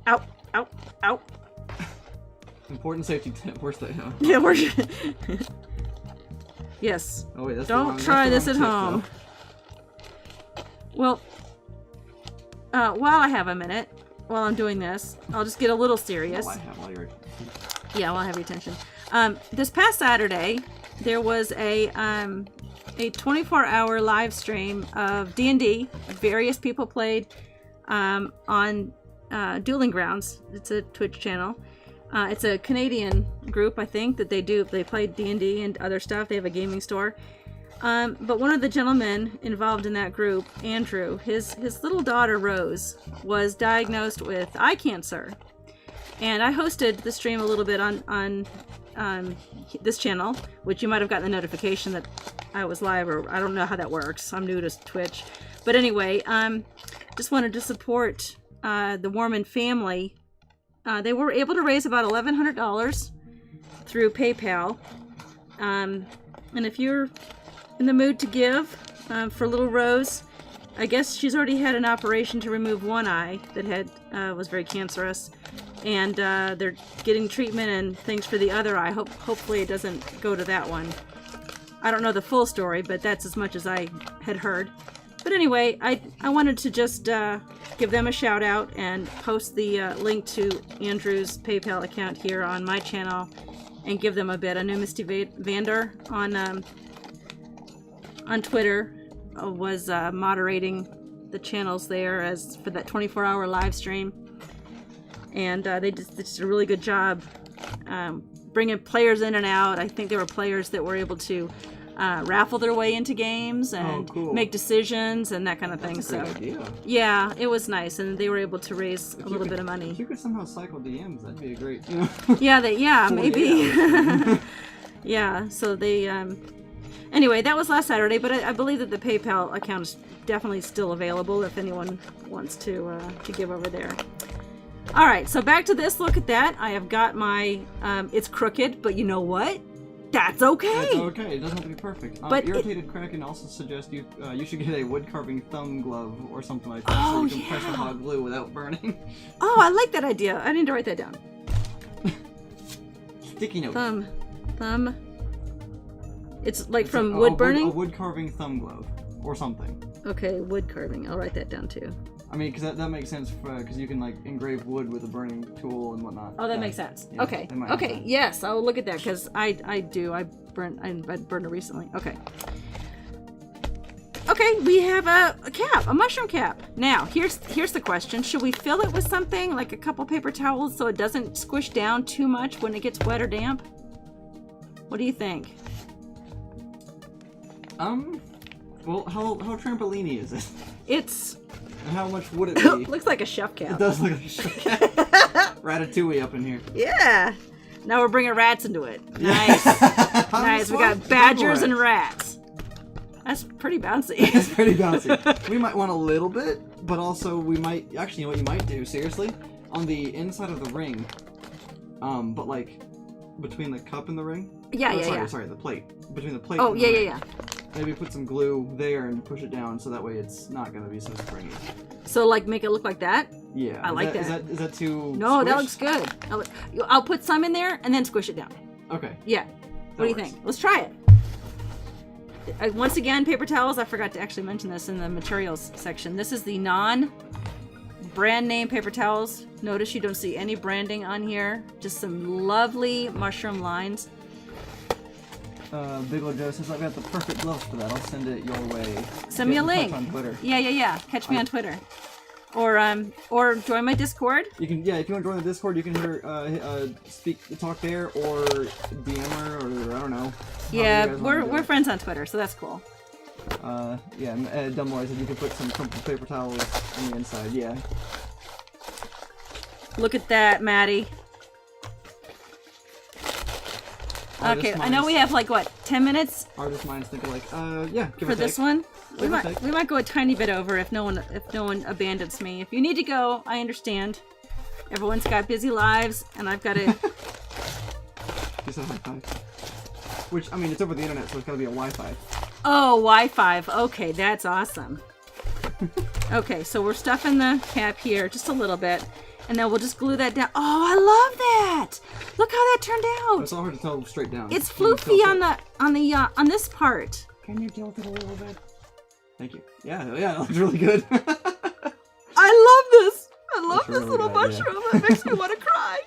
Ow, ow, ow. Important safety tip. Where's that? Yeah, we're... Yes. Oh wait, that's Don't the try wrong this at tip, home. Well, while I have a minute, while I'm doing this, I'll just get a little serious. While I have all your... Yeah, while I have your attention. This past Saturday, there was a 24-hour live stream of D&D. Various people played on Dueling Grounds. It's a Twitch channel. It's a Canadian group, I think, that they play D&D and other stuff. They have a gaming store. But one of the gentlemen involved in that group, Andrew, his little daughter, Rose, was diagnosed with eye cancer. And I hosted the stream a little bit on this channel, which you might have gotten a notification that I was live, or I don't know how that works. I'm new to Twitch. But anyway, just wanted to support the Warman family. They were able to raise about $1,100 through PayPal. And if you're in the mood to give for little Rose, I guess she's already had an operation to remove one eye that was very cancerous, and they're getting treatment and things for the other eye. Hopefully it doesn't go to that one. I don't know the full story, but that's as much as I had heard. But anyway, I wanted to just give them a shout out and post the link to Andrew's PayPal account here on my channel and give them a bit. I know Misty Vander on Twitter was moderating the channels there as for that 24-hour live stream, and they just did a really good job bringing players in and out. I think there were players that were able to raffle their way into games and make decisions and that kind of thing. That's a great idea. Yeah, it was nice, and they were able to raise a little bit of money. If you could somehow cycle DMs, that'd be a great, Yeah, maybe. Yeah. Yeah, so they anyway, that was last Saturday, but I believe that the PayPal account is definitely still available if anyone wants to give over there. All right, so back to this. Look at that. I have got my it's crooked, but you know what? That's okay. That's okay. It doesn't have to be perfect. But Irritated Kraken also suggests you should get a wood carving thumb glove or something like that, Oh, so you can press the yeah. hot glue without burning. Oh, I like that idea. I need to write that down. Sticky note. Thumb. It's like from a wood burning? A wood carving thumb glove or something. Okay, wood carving. I'll write that down too. I mean, because that makes sense because you can like engrave wood with a burning tool and whatnot. Oh, that makes sense. Yeah, Okay. they might have Okay. that. Yes, I'll look at that because I burned it recently. Okay. Okay, we have a cap, a mushroom cap. Now, here's the question. Should we fill it with something, like a couple paper towels so it doesn't squish down too much when it gets wet or damp? What do you think? Well, how trampoline-y is it? It's... And how much would it be? looks like a chef cap. It does look like a chef cap. Ratatouille up in here. Yeah. Now we're bringing rats into it. Nice. Nice. We got badgers and rats. That's pretty bouncy. It's pretty bouncy. We might want a little bit, but also we might... Actually, you know what you might do, seriously? On the inside of the ring, but like between the cup and the ring? Yeah, Sorry, the plate. Between the plate Oh, and the ring. yeah. Maybe put some glue there and push it down so that way it's not going to be so springy. So, like, make it look like that? Yeah. I like that. Is that too No, squished? that looks good. I'll put some in there and then squish it down. Okay. Yeah. What do you think? Let's try it. Once again, paper towels. I forgot to actually mention this in the materials section. This is the non-brand name paper towels. Notice you don't see any branding on here. Just some lovely mushroom lines. Bigelow Joe says I've got the perfect gloves for that. I'll send it your way. Send me a link. On Twitter. Yeah. Catch me on Twitter. Or join my Discord. You can, if you want to join the Discord, you can talk there, or DM her, or I don't know. Yeah, we're friends on Twitter, so that's cool. Dumbboy said you could put some crumpled paper towels on the inside. Yeah. Look at that, Maddie. Okay, I know we have like what, 10 minutes? Artist minds think like, yeah, give for or this take. one. We Give or take. might go a tiny bit over if no one abandons me. If you need to go, I understand. Everyone's got busy lives, and I've got to. Just a high five. Which, I mean, it's over the internet, so it's gotta be a Wi-Fi. Oh, Wi-Fi. Okay, that's awesome. Okay, so we're stuffing the cap here just a little bit, and then we'll just glue that down. Oh, I love that! Look how that turned out. It's all hard to tell straight down. It's Can you floofy tilt it? on this part. Can you tilt it a little bit? Thank you. Yeah, that looks really good. I love this. I love That's this really little good, yeah. mushroom. It makes me want to cry.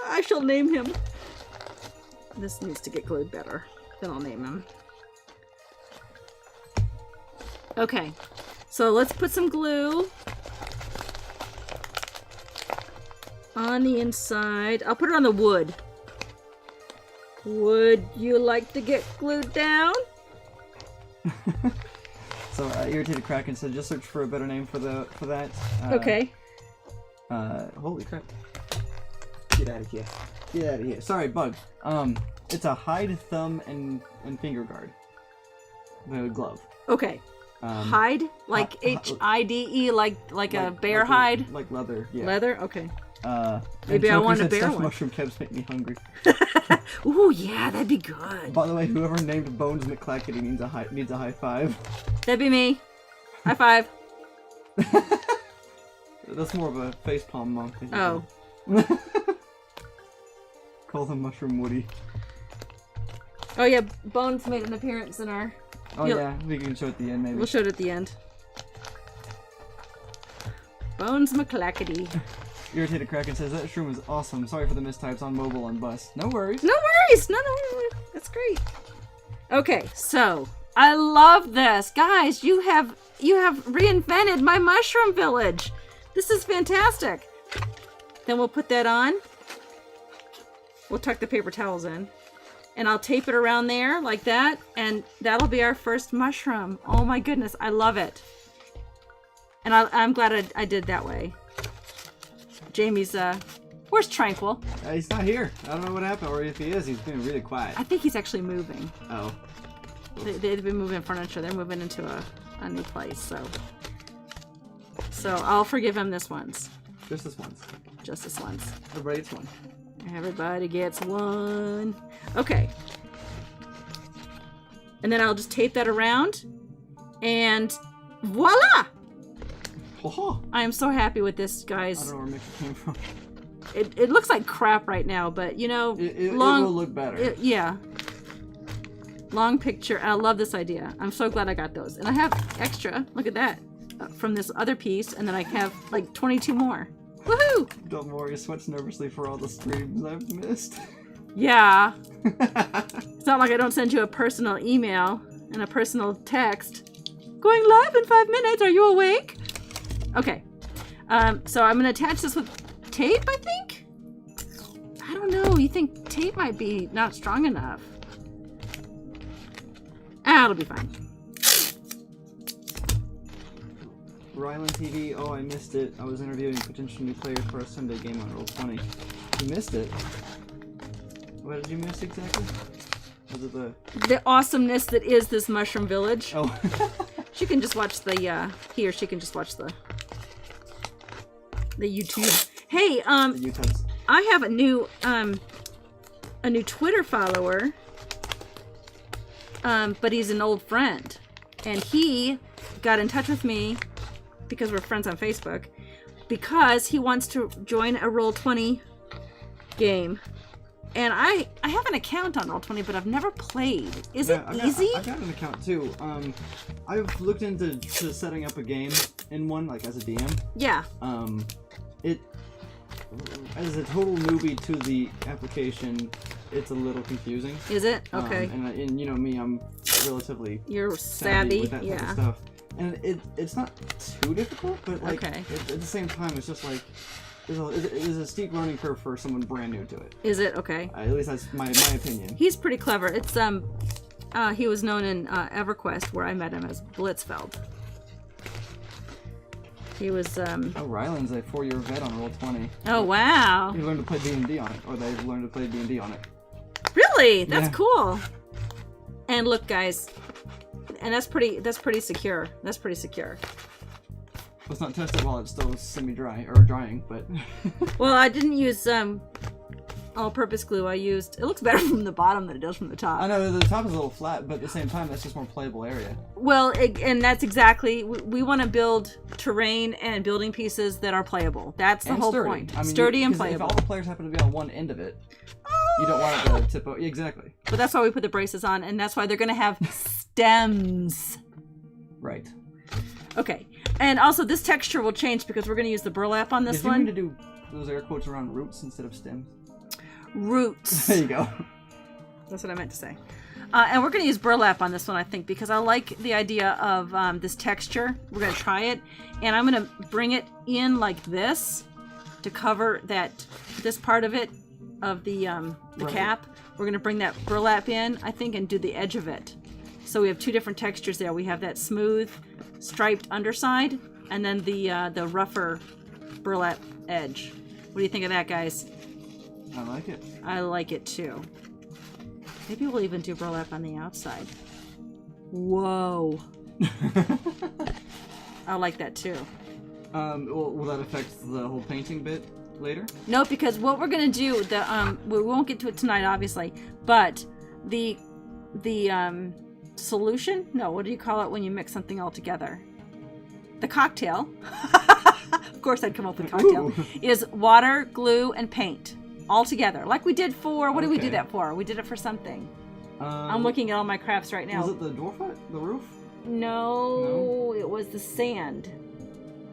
I shall name him. This needs to get glued better. Then I'll name him. Okay, so let's put some glue on the inside. I'll put it on the wood. Would you like to get glued down? So, Irritated Kraken said just search for a better name for that. Okay. Holy crap. Get out of here. Get out of here. Sorry, bug. It's a hide, thumb, and finger guard. The glove. Okay. Hide? Like H-I-D-E, like a bear like hide? Like leather, yeah. Leather? Okay. Maybe I want a said bear stuffed one. mushroom caps make me hungry. Ooh, yeah, that'd be good. By the way, whoever named Bones McClackety needs a high five. That'd be me. High five. That's more of a facepalm monk. Oh. Call him Mushroom Woody. Oh yeah, Bones made an appearance in our... Oh yeah, we can show it at the end maybe. We'll show it at the end. Bones McClackety. Irritated Kraken says, that shroom is awesome. Sorry for the mistypes on mobile and bus. No worries. No worries! No. That's great. Okay, so... I love this. Guys, you have reinvented my mushroom village. This is fantastic. Then we'll put that on. We'll tuck the paper towels in. And I'll tape it around there like that. And that'll be our first mushroom. Oh my goodness, I love it. And I'm glad I did that way. Jamie's, where's Tranquil? He's not here. I don't know what happened, or if he is, he's being really quiet. I think he's actually moving. Oh. They've been moving furniture. They're moving into a new place, so I'll forgive him this once. Just this once. Just this once. Everybody gets one. Everybody gets one. Okay. And then I'll just tape that around, and voila! Ho-ho! I am so happy with this, I guys. don't know where Mickey came from. It looks like crap right now, but you know, It will look better. Yeah. Long picture. I love this idea. I'm so glad I got those. And I have extra. Look at that. From this other piece. And then I have like 22 more. Woohoo! Don't worry, sweats nervously for all the streams I've missed. Yeah. It's not like I don't send you a personal email and a personal text. going live in 5 minutes. Are you awake? Okay. So I'm gonna attach this with tape, I think? I don't know. You think tape might be not strong enough? Ah, it'll be fine. Rylan TV, oh, I missed it. I was interviewing potential new players for a Sunday game on Roll20. You missed it. What did you miss exactly? Was it the awesomeness that is this mushroom village? Oh. She can just watch the, he or she can just watch the YouTube. Hey, The YouTubes. I have a new Twitter follower, but he's an old friend, and he got in touch with me because we're friends on Facebook, because he wants to join a Roll20 game, and I have an account on Roll20, but I've never played. Is it easy? I've got an account too. I've looked into setting up a game in one, like as a DM. Yeah. It as a total newbie to the application, it's a little confusing. Is it? Okay. And you know me, I'm relatively You're savvy, with that type of stuff. And it's not too difficult, but like at the same time, it's just like it is a steep learning curve for someone brand new to it. Is it? Okay. At least that's my opinion. He's pretty clever. It's he was known in EverQuest, where I met him, as Blitzfeld. He was Oh, Rylan's a 4-year vet on Roll20. Oh wow. He learned to play D&D on it, or they learned to play D&D on it. Really? That's Yeah. cool. And look, guys, and that's pretty secure. That's pretty secure. Let's not test it while it's still semi-dry or drying, but Well, I didn't use all-purpose glue. I used. It looks better from the bottom than it does from the top. I know the top is a little flat, but at the same time, that's just more playable area. Well, and that's exactly. We want to build terrain and building pieces that are playable. That's the And whole sturdy. point. I mean, Sturdy and 'cause playable. If all the players happen to be on one end of it, you don't want it to tip over. Exactly. But that's why we put the braces on, and that's why they're going to have stems. Right. Okay. And also, this texture will change because we're going to use the burlap on this Did you one. mean to do those air quotes around roots instead of stems? Roots. There you go. That's what I meant to say. And we're going to use burlap on this one, I think, because I like the idea of this texture. We're going to try it. And I'm going to bring it in like this to cover this part of it, of the Right. cap. We're going to bring that burlap in, I think, and do the edge of it. So we have two different textures there. We have that smooth, striped underside, and then the rougher burlap edge. What do you think of that, guys? I like it. I like it too. Maybe we'll even do burlap on the outside. Whoa. I like that too. Will that affect the whole painting bit later? No, because what we're gonna do, we won't get to it tonight, obviously, but the solution? No, what do you call it when you mix something all together? The cocktail. Of course I'd come up with cocktail. Ooh. Is water, glue, and paint. All together. Like we did for, what did we do Okay. that for? We did it for something. I'm looking at all my crafts right now. Was it the dwarf hut? The roof? No, it was the sand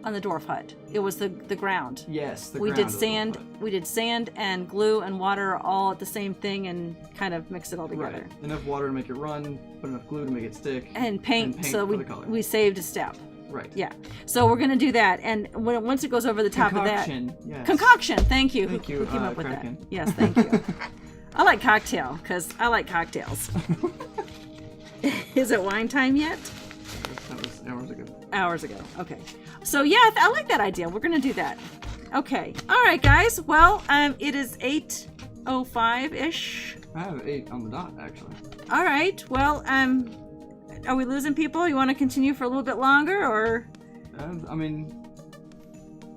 on the dwarf hut. It was the ground. Yes, the We ground did of the sand. dwarf hut. We did sand and glue and water all at the same thing and kind of mix it all together. Right. Enough water to make it run, but enough glue to make it stick. And paint. And paint So for the color. we saved a step. Right. Yeah. So we're gonna do that, and once it goes over the top Concoction. of that, Yes. concoction. Thank you. Thank you, Who came up with Kraken. that? Yes, thank you. I like cocktail because I like cocktails. Is it wine time yet? That was hours ago. Hours ago. Okay. So yeah, I like that idea. We're gonna do that. Okay. All right, guys. Well, it is 8:05-ish. I have 8 on the dot, actually. All right. Well, are we losing people? You want to continue for a little bit longer, or I mean,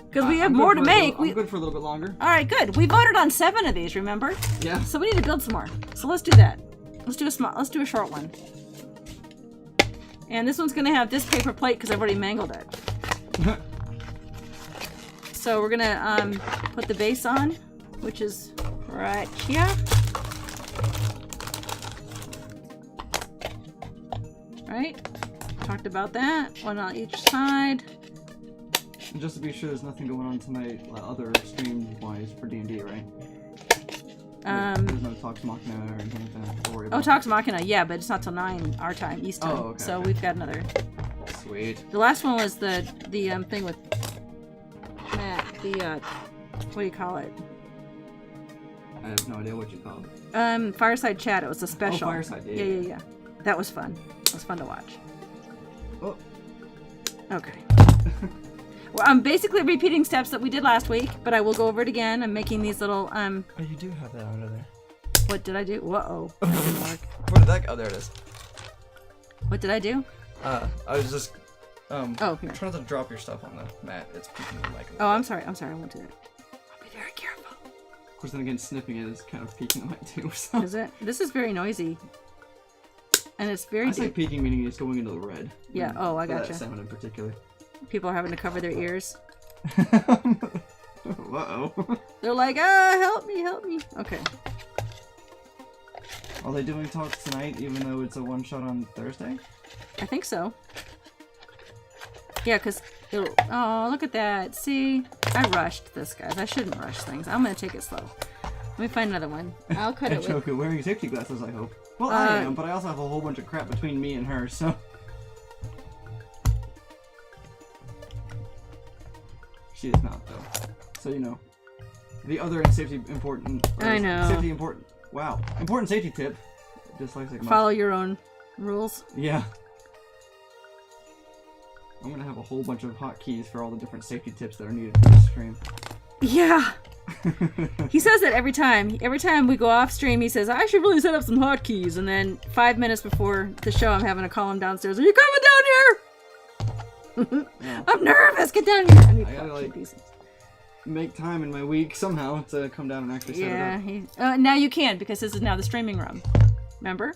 because we have I'm good more for to a little- make? I'm good for a little bit longer. All right, good. We voted on 7 of these. Remember? Yeah. So we need to build some more. So let's do that. Let's do a short one. And this one's gonna have this paper plate because I've already mangled it. So we're gonna put the base on, which is right here. Right? Talked about that. One on each side. And just to be sure, there's nothing going on tonight, other stream-wise for D&D, right? There's no Talks Machina or anything like that to worry Oh, about. Talks Machina, yeah, but it's not till 9 our time, East time. Oh, okay, So okay. we've got another Sweet. The last one was the thing with Matt. What do you call it? I have no idea what you call it. Fireside chat. It was a special. Oh, Fireside. Yeah. Yeah. That was fun. It was fun to watch. Oh. Okay. Well, I'm basically repeating steps that we did last week, but I will go over it again. I'm making these little Oh, you do have that under there. What did I do? Whoa. Where did that go? Oh, there it is. What did I do? I was just Oh, here. trying not to drop your stuff on the mat. It's peeking the mic. Oh, I'm sorry. I won't do that. I'll be very careful. Of course, then again, snipping it is kind of peeking the mic too. So. Is it? This is very noisy. And it's very I say peeking meaning it's going into the red. Yeah, oh, I gotcha. That sound in particular. People are having to cover their ears. Uh-oh. They're like, help me. Okay. Are they doing talks tonight, even though it's a one-shot on Thursday? I think so. Yeah, because oh, look at that. See? I rushed this, guys. I shouldn't rush things. I'm going to take it slow. Let me find another one. I'll cut it with... Choku wearing safety glasses, I hope. Well, I am, but I also have a whole bunch of crap between me and her, so... She is not, though. So, you know. The other safety important... I know. Safety important... Wow. Important safety tip. Dyslexic much. Follow your own rules. Yeah. I'm gonna have a whole bunch of hotkeys for all the different safety tips that are needed for the stream. Yeah. He says that every time. Every time we go off stream, he says, I should really set up some hotkeys. And then 5 minutes before the show, I'm having to call him downstairs. Are you coming down here? Yeah. I'm nervous. Get down here. I need I gotta, hotkey like, pieces. make time in my week somehow to come down and actually set it up. Now you can, because this is now the streaming room. Remember?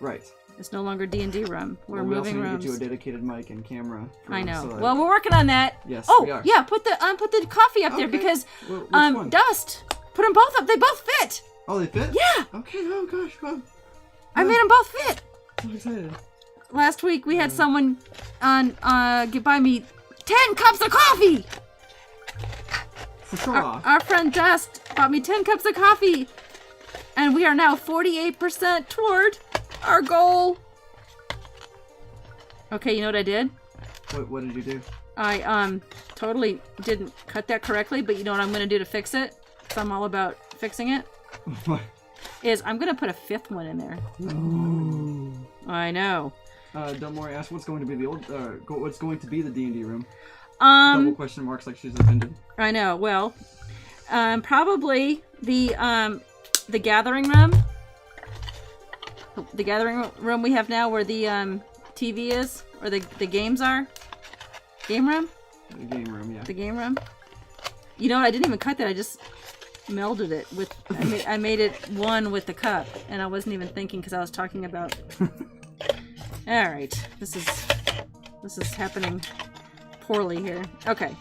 Right. It's no longer D&D room. We're Well, moving we also rooms. need to get you a dedicated mic and camera. I know. So that- Well, we're working on that. Yes, Oh, we are. yeah. Put the coffee up there Okay. because Well, which one? dust. Put them both up. They both fit. Oh, they fit? Yeah. Okay. Oh gosh. Well, I made them both fit. I'm excited. Last week we had someone buy me 10 cups of coffee. For sure. Our friend Dust bought me 10 cups of coffee, and we are now 48% toward our goal. Okay, you know what I did? What did you do? I totally didn't cut that correctly, but you know what I'm gonna do to fix it? 'Cause I'm all about fixing it. What? Is I'm gonna put a 5th one in there. Ooh. I know. Delmore asked what's going to be the what's going to be the D&D room. Double question marks like she's offended. I know. Well, probably the gathering room. The gathering room we have now, where the TV is, or the games are. Game room. The game room, yeah. The game room. You know what? I didn't even cut that. I just melded it with. I made it one with the cup, and I wasn't even thinking because I was talking about. All right, this is happening poorly here. Okay,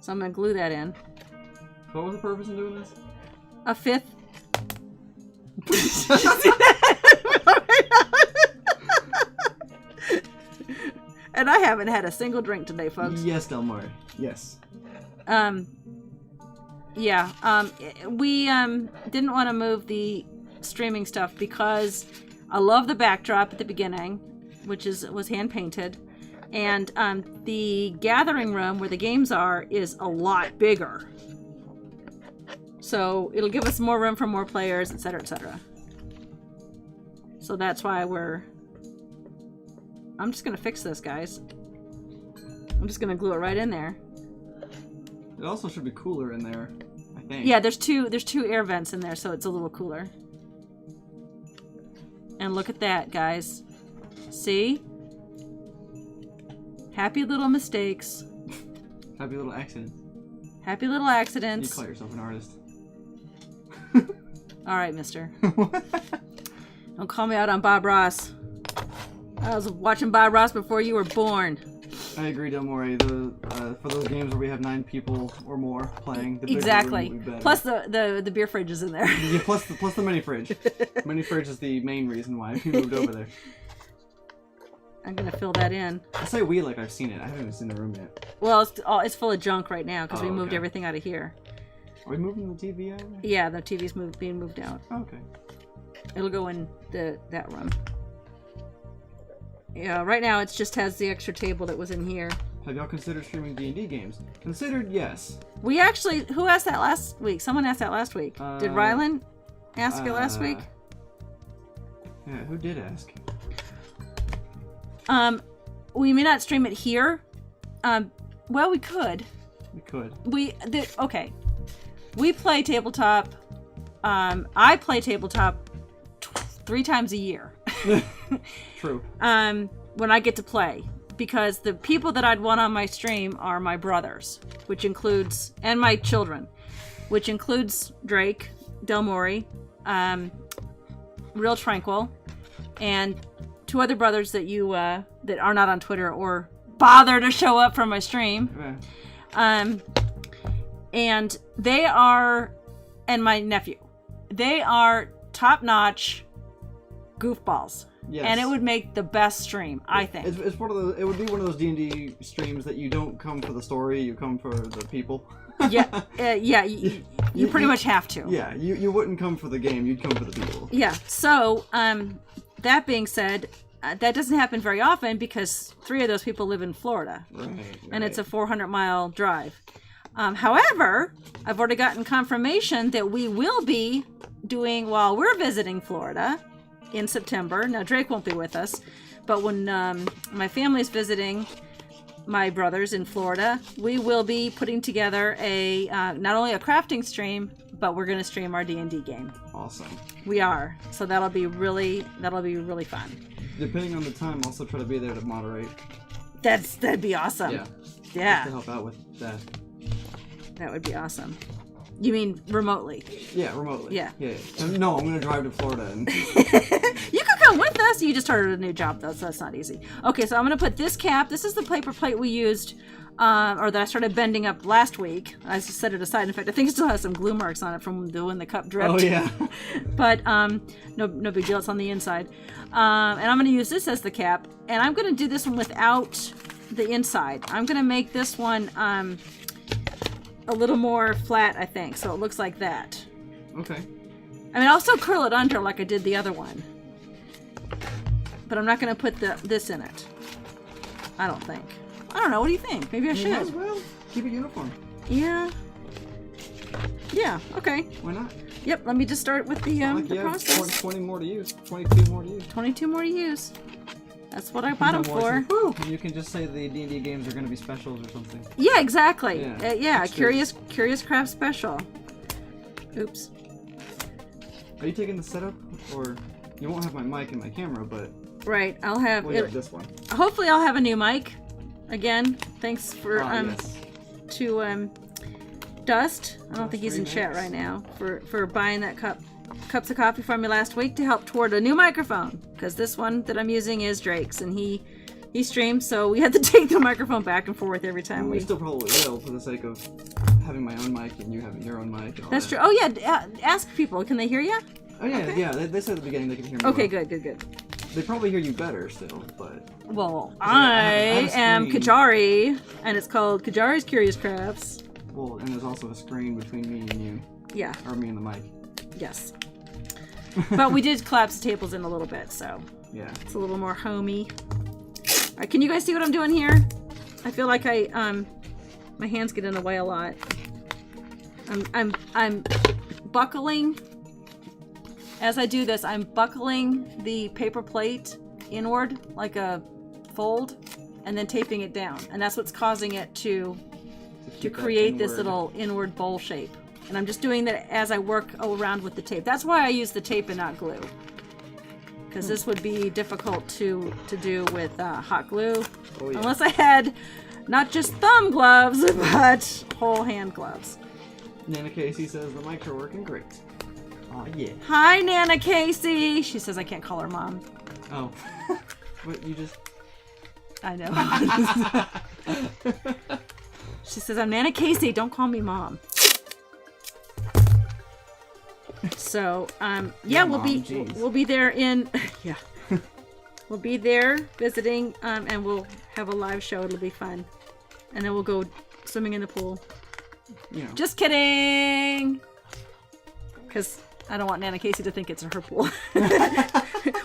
so I'm gonna glue that in. What was the purpose of doing this? A 5th. And I haven't had a single drink today, folks. Yes, Delmore. Yes. Yeah. We didn't want to move the streaming stuff because I love the backdrop at the beginning, which was hand painted, and the gathering room where the games are is a lot bigger. So it'll give us more room for more players, etc., etc. So that's why I'm just gonna fix this, guys. I'm just gonna glue it right in there. It also should be cooler in there, I think. Yeah, there's two air vents in there, so it's a little cooler. And look at that, guys. See? Happy little mistakes. Happy little accident. Happy little You accidents. call yourself an artist. All right, mister. Don't call me out on Bob Ross. I was watching Bob Ross before you were born. I agree, Delmore. For those games where we have 9 people or more playing, the bigger Exactly. room would be better. Plus the beer fridge is in there. Yeah, plus the mini fridge. Mini fridge is the main reason why we moved over there. I'm gonna fill that in. I say we like I've seen it. I haven't even seen the room yet. Well, it's full of junk right now because we moved okay. everything out of here. Are we moving the TV out of there? Yeah, the TV's being moved out. Oh, okay. It'll go in that room. Yeah, right now it just has the extra table that was in here. Have y'all considered streaming D&D games? Considered, yes. We actually, who asked that last week? Someone asked that last week. Did Rylan ask it last week? Yeah, who did ask? We may not stream it here. Well, we could. We could. Okay. We play tabletop. I play tabletop 3 times a year. True. When I get to play. Because the people that I'd want on my stream are my brothers, which includes, and my children, which includes Drake, Del Mori, Real Tranquil, and 2 other brothers that that are not on Twitter or bother to show up for my stream. Yeah. And they are, and my nephew, they are top-notch goofballs. Yes. And it would make the best stream, I think. It's one of those. It would be one of those D&D streams that you don't come for the story, you come for the people. Yeah, you pretty much have to. Yeah, you wouldn't come for the game, you'd come for the people. Yeah. So, that being said, that doesn't happen very often because 3 of those people live in Florida, Right. and it's a 400-mile drive. However, I've already gotten confirmation that we will be doing while we're visiting Florida in September. Now Drake won't be with us, but when my family's visiting my brothers in Florida, we will be putting together a not only a crafting stream, but we're going to stream our D&D game. Awesome. We are, so that'll be really fun. Depending on the time, also try to be there to moderate. That'd be awesome. Yeah. Yeah, Just to help out with that. that would be awesome. You mean remotely? Yeah, remotely. Yeah. No, I'm gonna drive to Florida and. You could come with us. You just started a new job though, so that's not easy. Okay, so I'm gonna put this cap. This is the paper plate we used, or that I started bending up last week. I just set it aside. In fact, I think it still has some glue marks on it from when the cup dripped. Oh yeah. But no big deal. It's on the inside. And I'm gonna use this as the cap, and I'm gonna do this one without the inside. I'm gonna make this one a little more flat, I think, so it looks like that. Okay. I mean, I'll still curl it under like I did the other one, but I'm not going to put this in it. I don't think. I don't know. What do you think? Maybe I You might as should. well keep it uniform. Yeah. Yeah. Okay. Why not? Yep. Let me just start with the Like you have process. 20 more to use. 22 more to use. 22 more to use. That's what I bought them for. And you can just say the D&D games are going to be specials or something. Yeah, exactly. Yeah, Yeah. extras. Curious Craft Special. Oops. Are you taking the setup, or you won't have my mic and my camera, but Right. I'll have we'll have this one. Hopefully I'll have a new mic. Again, thanks for Yes. to Dust. I don't think he's in Remix. chat right now for buying that cups of coffee from me last week to help toward a new microphone, because this one that I'm using is Drake's and he streams, so we had to take the microphone back and forth every time We we. still probably will, for the sake of having my own mic and you having your own mic. And all That's that. true. Oh yeah, ask people. Can they hear you? Oh yeah, Okay. yeah. They said at the beginning they can hear me. Okay, well. good. They probably hear you better still, but Well, I I have a am screen. Qyjari, and it's called Qyjari's Curious Crafts. well, and there's also a screen between me and you, Yeah. or me and the mic. Yes. But we did collapse the tables in a little bit, so Yeah. it's a little more homey. All right, can you guys see what I'm doing here? I feel like my hands get in the way a lot. I'm buckling. As I do this, I'm buckling the paper plate inward like a fold, and then taping it down, and that's what's causing it to keep that create this inward. little inward bowl shape. And I'm just doing that as I work around with the tape. That's why I use the tape and not glue, because this would be difficult to do with hot glue, Oh, yeah. unless I had not just thumb gloves but whole hand gloves. Nana Casey says the mics are working great. Oh yeah. Hi, Nana Casey. She says I can't call her mom. Oh. What, you just... I know. She says I'm Nana Casey. Don't call me mom. So, yeah, Mom, jeez. we'll be there in yeah. We'll be there visiting, and we'll have a live show. It'll be fun, and then we'll go swimming in the pool. You know. Just kidding. Because I don't want Nana Casey to think it's her pool.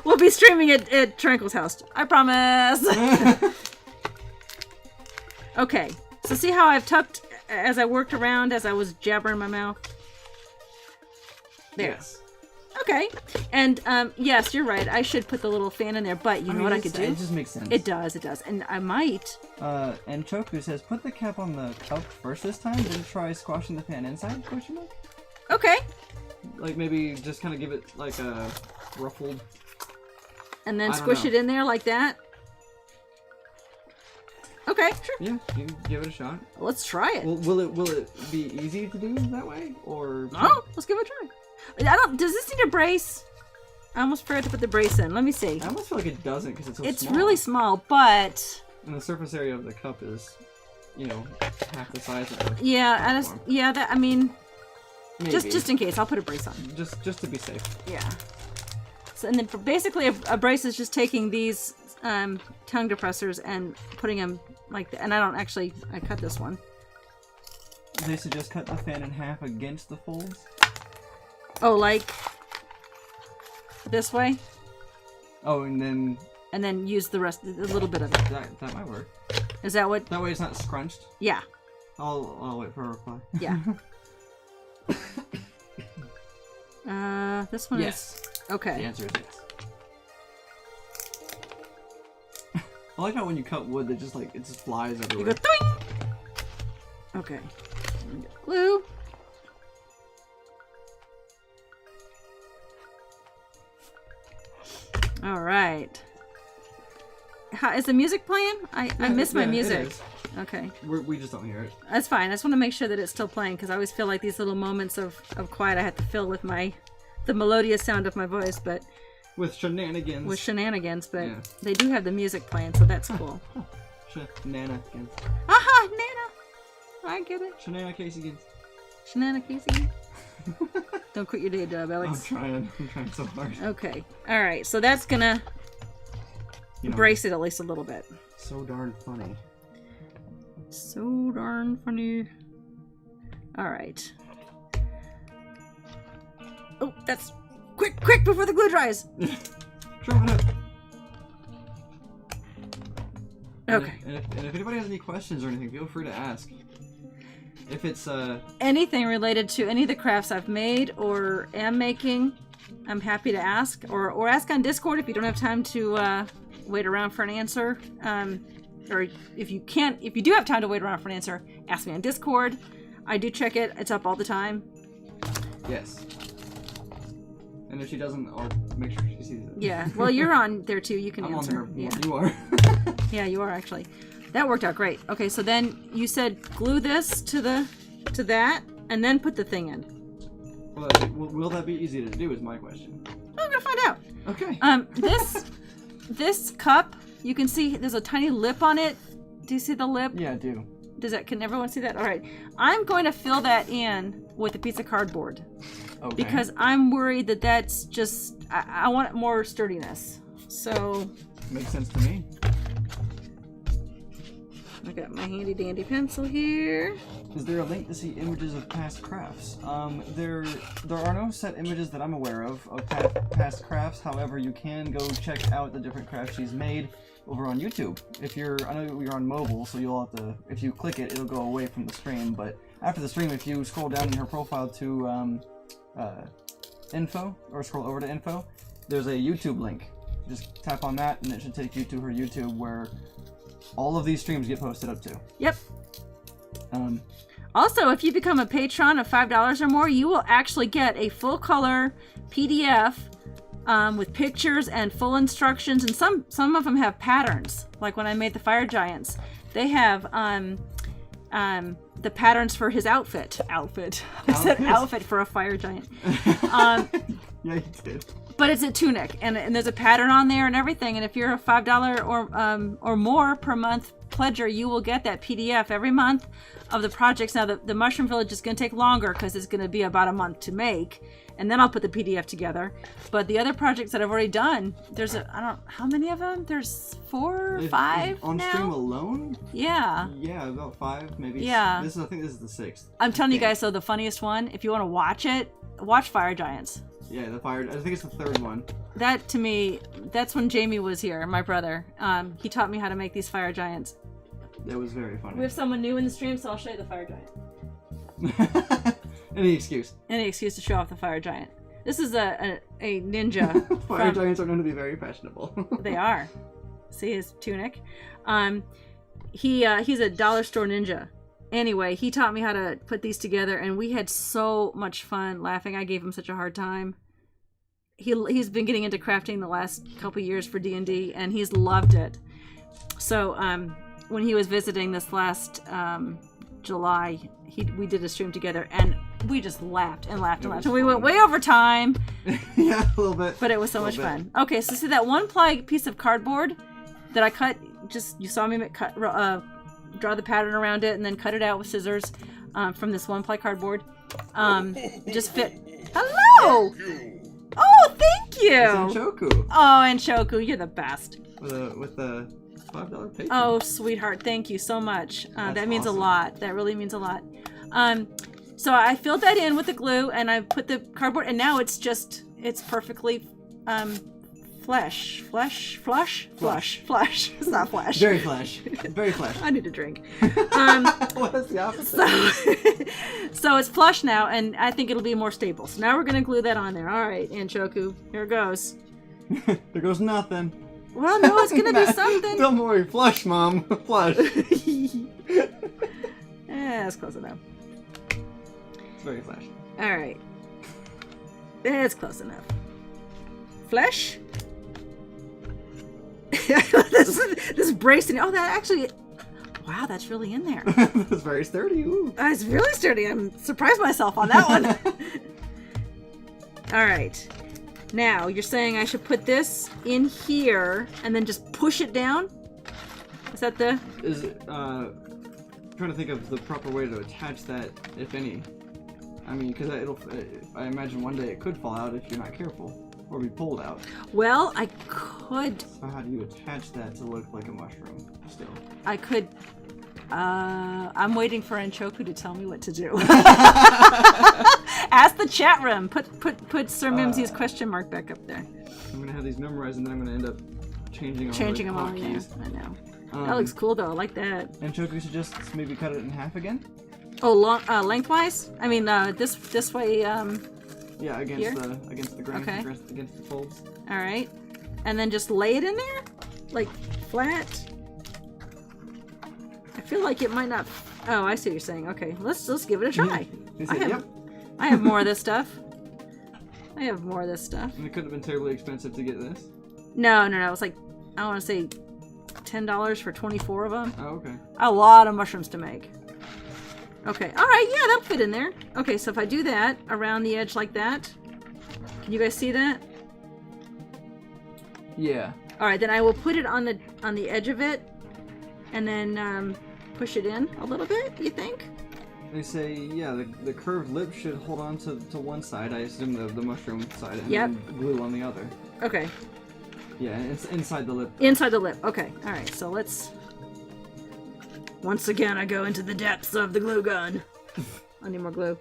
We'll be streaming it at Tranquil's house. I promise. Okay. So see how I've tucked as I worked around as I was jabbering my mouth? There. Yes. Okay. And yes, you're right. I should put the little fan in there, but you know what I could do? It just makes sense. It does. And I might. And Choku says, put the cap on the cup first this time, then try squashing the fan inside, question mark? Okay. Like maybe just kind of give it like a ruffled. And then I don't squish know. it in there like that. Okay, sure. Yeah, you can give it a shot. Let's try it. Will it be easy to do that way, or? Oh, let's give it a try. Does this need a brace? I almost forgot to put the brace in. Let me see. I almost feel like it doesn't because it's so It's small. really small, but And the surface area of the cup is, you know, half the size of the. yeah, platform. I mean, Maybe. just in case, I'll put a brace on. Just to be safe. Yeah. So, and then basically a brace is just taking these tongue depressors and putting them like that. And I cut this one. They suggest cut the fan in half against the folds. Oh, like this way? Oh, and then use the rest, a little bit of it. that might work. Is that what? That way it's not scrunched. Yeah. I'll wait for a reply. Yeah. This one Yes. is okay. The answer is yes. I like how when you cut wood, it just flies You everywhere. go doing. Okay. Glue. All right. Is the music playing? I miss my music. It is. Okay. We just don't hear it. That's fine. I just want to make sure that it's still playing because I always feel like these little moments of quiet I have to fill with the melodious sound of my voice, but With shenanigans. with shenanigans. But Yeah. they do have the music playing, so that's cool. Shenanigans. Aha, Nana! I get it. Shenana Casey. Shenanigans. Don't quit your day job, I'm Alex. trying so hard. Okay. All right. So that's gonna You know, brace it at least a little bit. So darn funny. So darn funny. All right. Oh, that's quick before the glue dries. Shove it up. Okay. And if anybody has any questions or anything, feel free to ask. If it's Anything related to any of the crafts I've made or am making, I'm happy to ask, or ask on Discord if you don't have time to wait around for an answer. Or if you do have time to wait around for an answer, ask me on Discord. I do check it. It's up all the time. yes. And if she doesn't, I'll make sure she sees it. Yeah. Well, you're on there too. You can I'm answer. on there. Yeah. You are. Yeah, you are actually. That worked out great. Okay, so then you said glue this to that, and then put the thing in. Will that be easy to do? Is my question. I'm gonna find out. Okay. This cup, you can see there's a tiny lip on it. Do you see the lip? Yeah, I do. Can everyone see that? All right. I'm going to fill that in with a piece of cardboard Okay. because I'm worried that's just I want more sturdiness. So Makes sense to me. I got my handy dandy pencil here. Is there a link to see images of past crafts? There are no set images that I'm aware of past crafts. However, you can go check out the different crafts she's made over on YouTube. I know you're on mobile, so you'll have to. If you click it, it'll go away from the stream. But after the stream, if you scroll down in her profile to info, or scroll over to info, there's a YouTube link. Just tap on that, and it should take you to her YouTube where all of these streams get posted up to. Yep. Also, if you become a patron of $5 or more, you will actually get a full color PDF with pictures and full instructions, and some of them have patterns. Like when I made the fire giants, they have the patterns for his outfit. I said outfit for a fire giant. Yeah, you did. But it's a tunic, and there's a pattern on there and everything. And if you're a $5 or more per month pledger, you will get that PDF every month of the projects. Now, the Mushroom Village is going to take longer because it's going to be about a month to make, and then I'll put the PDF together. But the other projects that I've already done, I don't know how many of them. There's 4 or 5 on now. stream alone. Yeah. Yeah, about 5 maybe. Yeah. I think this is the 6th. I'm telling you guys, though, the funniest one. If you want to watch it, watch Fire Giants. Yeah, the fire. I think it's the third one. That to me, that's when Jamie was here, my brother. He taught me how to make these fire giants. That was very funny. We have someone new in the stream, so I'll show you the fire giant. Any excuse. Any excuse to show off the fire giant. This is a ninja. Fire giants are known to be very fashionable. They are. See his tunic? He's a dollar store ninja. Anyway, he taught me how to put these together, and we had so much fun laughing. I gave him such a hard time. He's been getting into crafting the last couple years for D&D, and he's loved it. So when he was visiting this last July, we did a stream together, and we just laughed and laughed and laughed. And we went way over time. Yeah, a little bit. But it was so much fun. Okay, so see that one ply piece of cardboard that I cut? You saw me draw the pattern around it and then cut it out with scissors from this one ply cardboard. Just fit. Hello! Oh, thank you! It's Anshoku. Oh, Anshoku, you're the best. With the $5 patron. Oh, sweetheart, thank you so much. That means a lot. That really means a lot. So I filled that in with the glue and I put the cardboard, and now it's perfectly flesh. It's not flesh. Very flesh. Very flesh. I need a drink. What is the opposite? So it's flush now, and I think it'll be more stable. So now we're gonna glue that on there. All right, Anshoku, here goes. There goes nothing. Well, no, it's gonna be something. Don't worry, flush, Mom. Flush. That's close enough. It's very flash. All right, that's close enough. Flesh. this bracing. Oh, that actually. Wow, that's really in there. That's very sturdy. Ooh. It's really sturdy. I'm surprised myself on that one. All right. Now, you're saying I should put this in here and then just push it down? Is that the... Is it, trying to think of the proper way to attach that, if any. I mean, because I imagine one day it could fall out if you're not careful. Or be pulled out. Well, I could... So how do you attach that to look like a mushroom still? I could... I'm waiting for Anshoku to tell me what to do. Ask the chat room. Put Sir Mimsy's question mark back up there. I'm gonna have these memorized, and then I'm gonna end up changing them all. Yeah, I know. That looks cool though. I like that. Anshoku suggests maybe cut it in half again. Oh, lengthwise? I mean, this way. Yeah, against the grain, okay. against the folds. All right, and then just lay it in there, like flat. I feel like it might not. Oh, I see what you're saying. Okay, let's give it a try. I have more of this stuff. And it couldn't have been terribly expensive to get this. No. It was like, I want to say $10 for 24 of them. Oh, okay. A lot of mushrooms to make. Okay, all right, yeah, that'll fit in there. Okay, so if I do that around the edge like that, can you guys see that? Yeah. All right, then I will put it on the edge of it, and then push it in a little bit. You think? They say, yeah, the curved lip should hold on to one side. I assume the mushroom side, and yep. then glue on the other. Okay. Yeah, it's inside the lip. Inside the lip. Okay. All right. So let's. Once again, I go into the depths of the glue gun. I need more glue.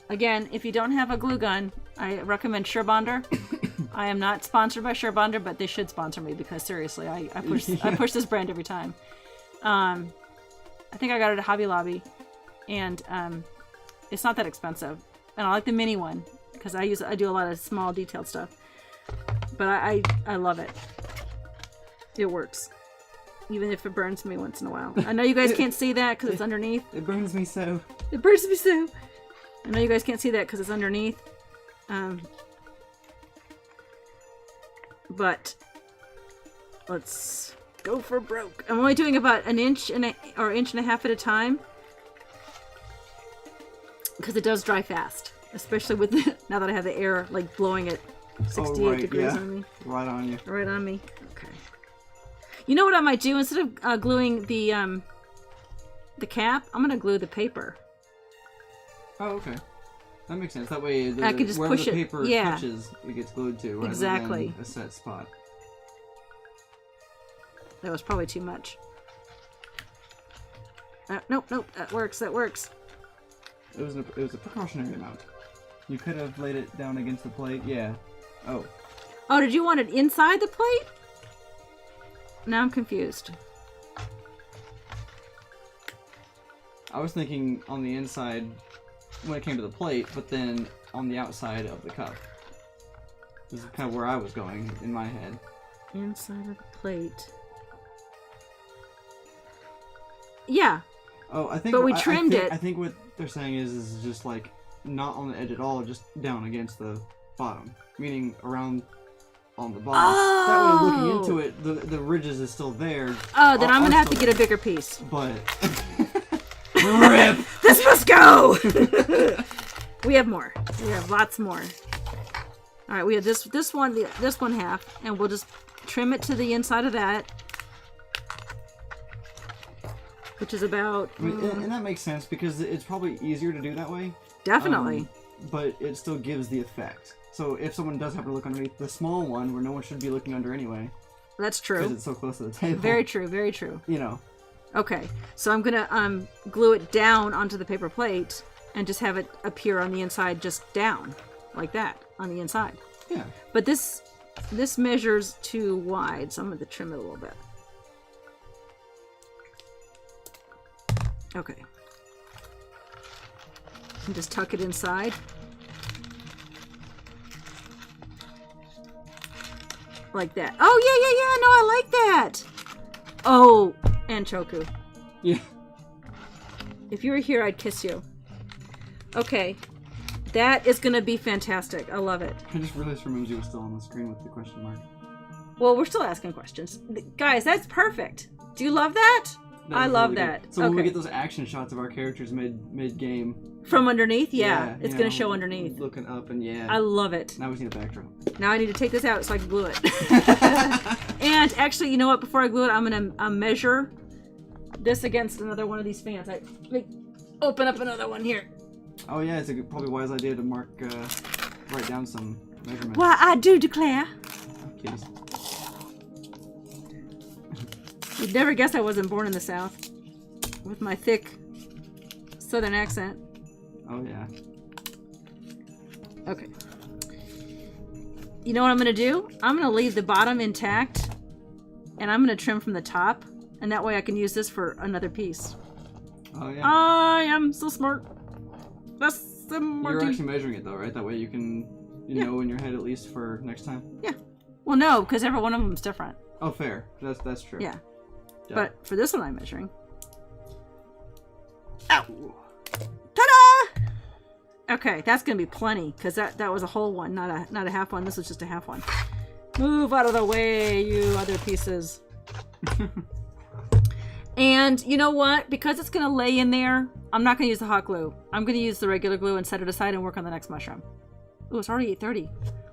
Again, if you don't have a glue gun, I recommend Surebonder. I am not sponsored by Surebonder, but they should sponsor me because seriously, I push I push this brand every time. I think I got it at Hobby Lobby, and it's not that expensive. And I like the mini one because I do a lot of small detailed stuff. But I love it. It works. Even if it burns me once in a while. I know you guys can't see that because it's underneath. It burns me so. It burns me so. I know you guys can't see that because it's underneath. But let's go for broke. I'm only doing about an inch and a half at a time because it does dry fast, especially with now that I have the air like blowing at 68 degrees on me. Right on you. Right on me. Okay. You know what I might do instead of gluing the cap? I'm gonna glue the paper. Oh, okay. That makes sense. That way, I can just wherever push the it. paper touches, it gets glued to, rather exactly. than a set spot. That was probably too much. Nope. That works. It was a precautionary amount. You could have laid it down against the plate. Yeah. Oh. Oh, did you want it inside the plate? Now I'm confused. I was thinking on the inside when it came to the plate, but then on the outside of the cup. This is kind of where I was going in my head. Inside of the plate. Yeah. Oh, I think. But we trimmed it. I think what they're saying is just like not on the edge at all, just down against the bottom, meaning around on the bottom. Oh. That way, looking into it, the ridges is still there. Oh, then I'm gonna have to get a bigger piece. But rip. This must go. We have more. We have lots more. All right, we have this one half, and we'll just trim it to the inside of that, which is about. I mean, and that makes sense because it's probably easier to do that way. Definitely. But it still gives the effect. So if someone does have to look underneath the small one, where no one should be looking under anyway. That's true. Because it's so close to the table. Very true. Very true. You know. Okay, so I'm gonna glue it down onto the paper plate and just have it appear on the inside, just down, like that, on the inside. Yeah. But this measures too wide, so I'm gonna trim it a little bit. Okay. And just tuck it inside. Like that. Oh, yeah, no, I like that! Oh, and Choku. Yeah. If you were here, I'd kiss you. Okay. That is going to be fantastic. I love it. I just realized Ramsey was still on the screen with the question mark. Well, we're still asking questions. Guys, that's perfect. Do you love that? I love really that. good. So when we get those action shots of our characters mid-game. From underneath? Yeah. It's going to show underneath. Looking up and yeah. I love it. Now we need a backdrop. Now I need to take this out so I can glue it. And actually, you know what? Before I glue it, I'm going to measure this against another one of these fans. Let me open up another one here. Oh yeah, it's probably a wise idea to write down some measurements. Why, I do declare. Kitties. You'd never guess I wasn't born in the South. With my thick Southern accent. Oh yeah. Okay. You know what I'm going to do? I'm going to leave the bottom intact. And I'm going to trim from the top. And that way I can use this for another piece. Oh yeah. I am so smart. That's the You're actually measuring it though, right? That way you can know in your head at least for next time. Yeah. Well, no, because every one of them is different. Oh, fair. That's true. Yeah. But for this one, I'm measuring. Ow! Ta-da! Okay, that's gonna be plenty because that was a whole one, not a half one. This was just a half one. Move out of the way, you other pieces. And you know what? Because it's gonna lay in there, I'm not gonna use the hot glue. I'm gonna use the regular glue and set it aside and work on the next mushroom. Ooh, it's already 8:30.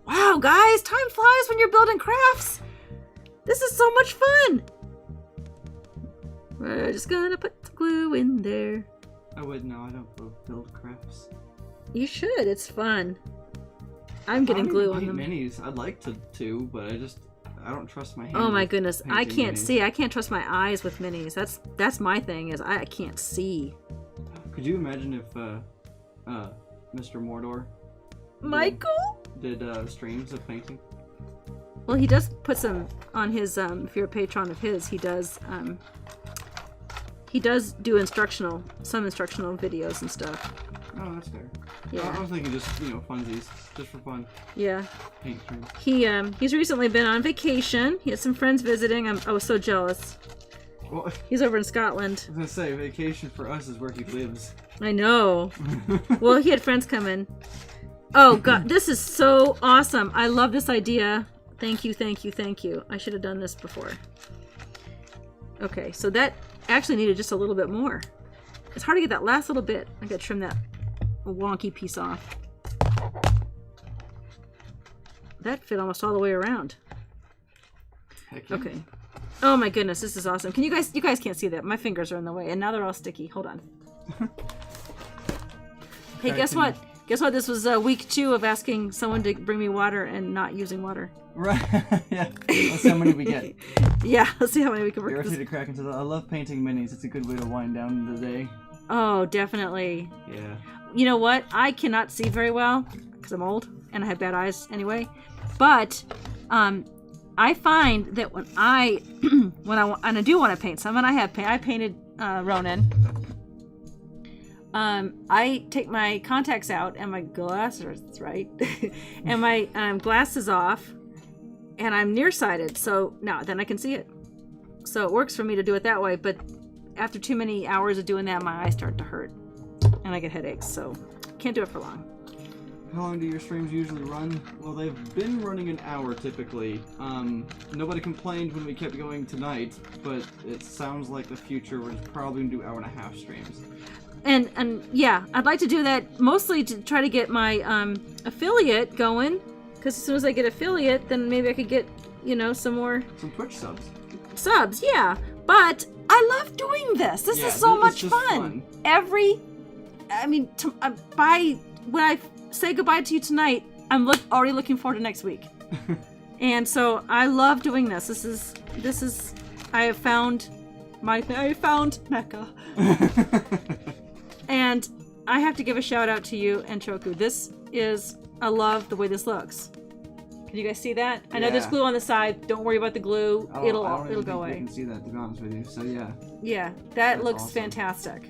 Wow, guys, time flies when you're building crafts. This is so much fun. We're just gonna put the glue in there. I would know. I don't build crafts. You should. It's fun. I'm getting glue on them. Minis. I'd like to, but I don't trust my hands. Oh my goodness, I can't minis. see. I can't trust my eyes with minis. That's my thing. Is I can't see. Could you imagine if Mr. Mordor Michael did streams of painting? Well, he does put some on his. If you're a patron of his, he does do some instructional videos and stuff. Oh, that's fair. Yeah. I was thinking just funsies, just for fun. Yeah. Paint streams. He's recently been on vacation. He had some friends visiting. I was so jealous. Well, He's over in Scotland. I was gonna say vacation for us is where he lives. I know. Well, he had friends coming. Oh god, this is so awesome. I love this idea. Thank you, thank you, thank you. I should have done this before. Okay, so that actually needed just a little bit more. It's hard to get that last little bit. I gotta trim that wonky piece off. That fit almost all the way around. Heck yeah. Okay. Oh my goodness, this is awesome. You guys can't see that. My fingers are in the way and now they're all sticky. Hold on. Hey, guess what? Guess what? This was week 2 of asking someone to bring me water and not using water. Right. Yeah. Let's see how many we get. Yeah, let's see how many we can work You're this. to crack into I love painting minis. It's a good way to wind down the day. Oh, definitely. Yeah. you know what? I cannot see very well because I'm old and I have bad eyes anyway. But I find that when I do want to paint some, and I painted Ronin. I take my contacts out and my glasses, right, and my glasses off, and I'm nearsighted. So now then I can see it. So it works for me to do it that way. But after too many hours of doing that, my eyes start to hurt, and I get headaches. So can't do it for long. How long do your streams usually run? Well, they've been running an hour typically. Nobody complained when we kept going tonight, but it sounds like the future we're probably gonna do 1.5-hour streams. And yeah, I'd like to do that mostly to try to get my affiliate going, because as soon as I get affiliate, then maybe I could get, you know, some Twitch subs. Yeah, but I love doing this. This is so much fun. When I say goodbye to you tonight, I'm already looking forward to next week. And so I love doing this. This is I have found Mecca. And I have to give a shout out to you and Choku. I love the way this looks. Can you guys see that? I know there's glue on the side. Don't worry about the glue. It'll go away. I can see that, to be honest with you. So yeah. Yeah, that looks awesome. Fantastic.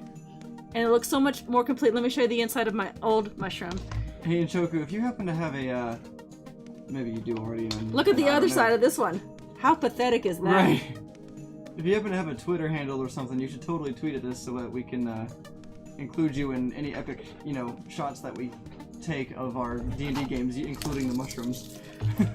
And it looks so much more complete. Let me show you the inside of my old mushroom. Hey, Choku, if you happen to have a, maybe you do already. Look at the other side of this one. How pathetic is that? Right. If you happen to have a Twitter handle or something, you should totally tweet at us so that we can include you in any epic, shots that we take of our D&D games, including the mushrooms.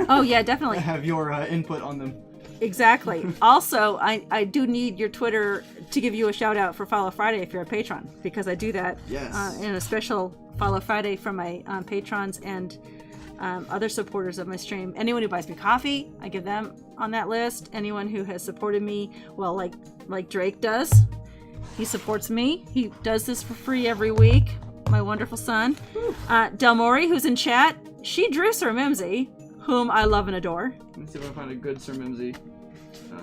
Oh yeah, definitely. Have your input on them. Exactly. Also, I do need your Twitter to give you a shout out for Follow Friday if you're a patron, because I do that in a special Follow Friday for my patrons and other supporters of my stream. Anyone who buys me coffee, I give them on that list. Anyone who has supported me, well, like Drake does, he supports me. He does this for free every week. My wonderful son. Del Mori, who's in chat, she drew Sir Mimsy, whom I love and adore. Let me see if I find a good Sir Mimsy.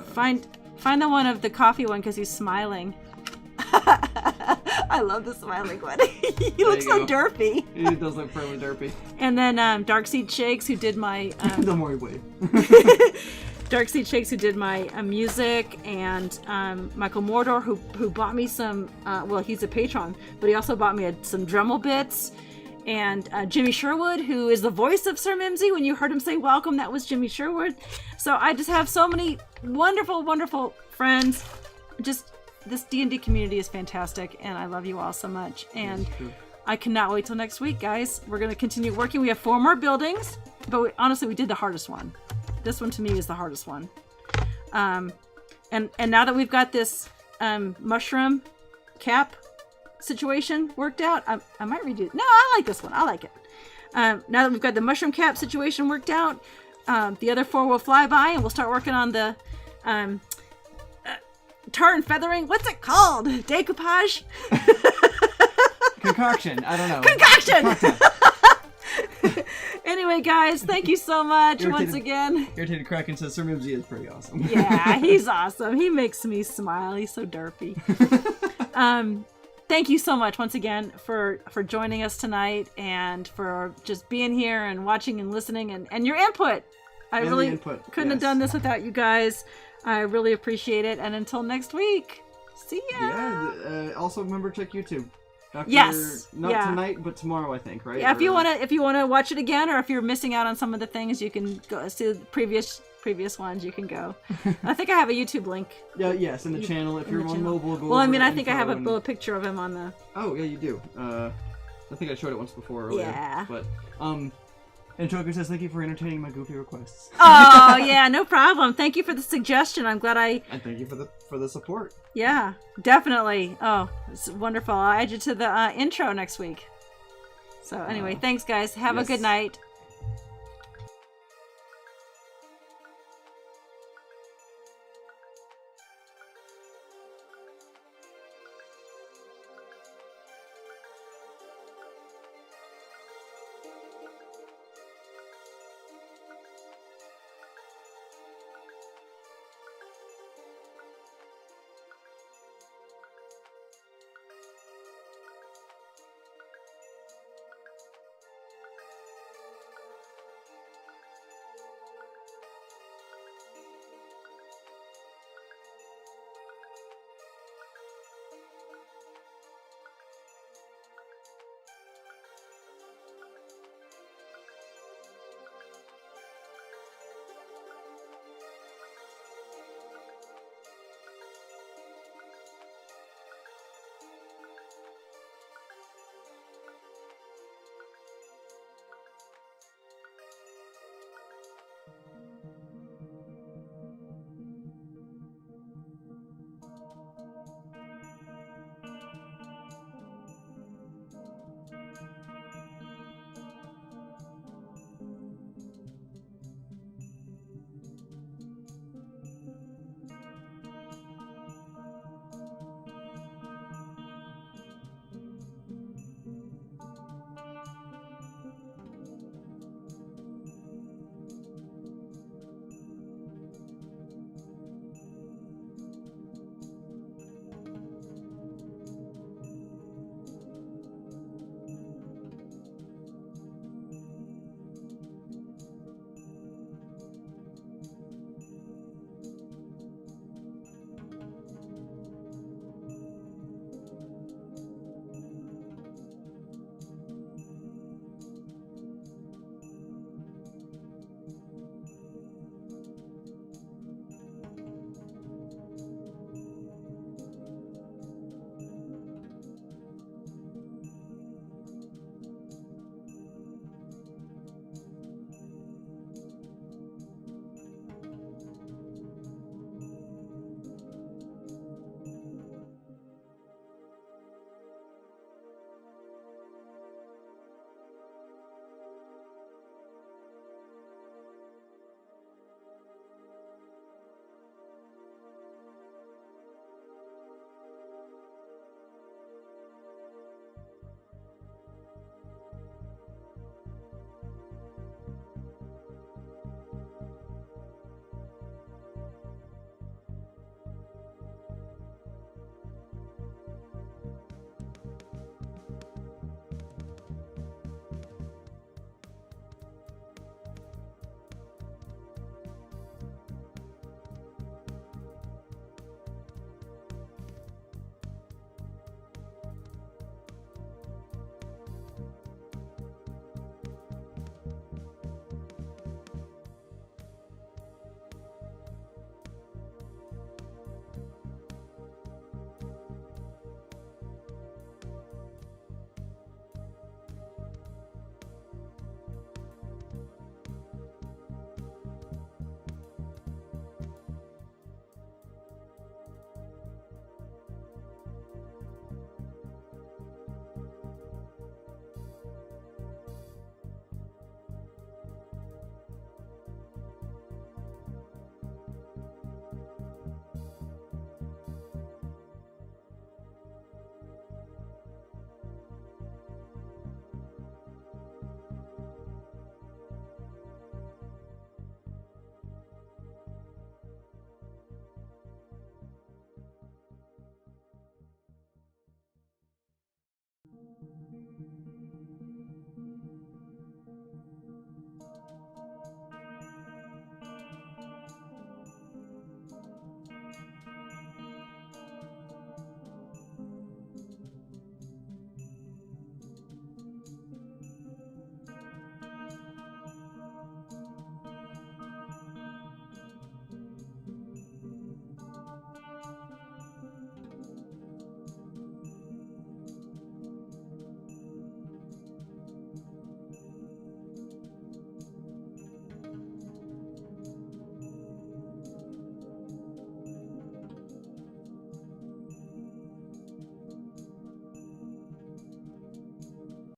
Find the one of the coffee one because he's smiling. I love the smiling one. He looks so derpy. He does look fairly derpy. And then Darkseed Shakes, who did my Don't worry, wait. Darkseed Shakes, who did my music, and Michael Mordor, who bought me some. Well, he's a patron, but he also bought me some Dremel bits. And Jimmy Sherwood, who is the voice of Sir Mimsy. When you heard him say welcome, that was Jimmy Sherwood. So I just have so many wonderful, wonderful friends. Just this D&D community is fantastic, and I love you all so much. And I cannot wait till next week, guys. We're going to continue working. We have 4 more buildings, but honestly, we did the hardest one. This one to me is the hardest one. And now that we've got this mushroom cap situation worked out, I might redo it. No, I like this one. I like it. Now that we've got the mushroom cap situation worked out, the other 4 will fly by, and we'll start working on the tar and feathering. What's it called? Decoupage? Concoction. I don't know. Concoction! Anyway, guys, thank you so much once again. Irritated Kraken says Sir Mimsy is pretty awesome. Yeah, he's awesome. He makes me smile. He's so derpy. Thank you so much once again for joining us tonight and for just being here and watching and listening and your input. I really couldn't have done this without you guys. I really appreciate it. And until next week, see ya. Yeah. Also, remember, check YouTube. Not tonight, but tomorrow, I think, right? Yeah. If you wanna watch it again, or if you're missing out on some of the things, you can go see the previous ones. You can go. I think I have a YouTube link. Yeah. Yes, in the channel. If you're on mobile, go. Well, I mean, I think I have a little picture of him on the. Oh yeah, you do. I think I showed it once before earlier. Yeah. But and Joker says, thank you for entertaining my goofy requests. Oh, yeah, no problem. Thank you for the suggestion. I'm glad And thank you for the support. Yeah, definitely. Oh, it's wonderful. I'll add you to the intro next week. So anyway, thanks, guys. Have a good night.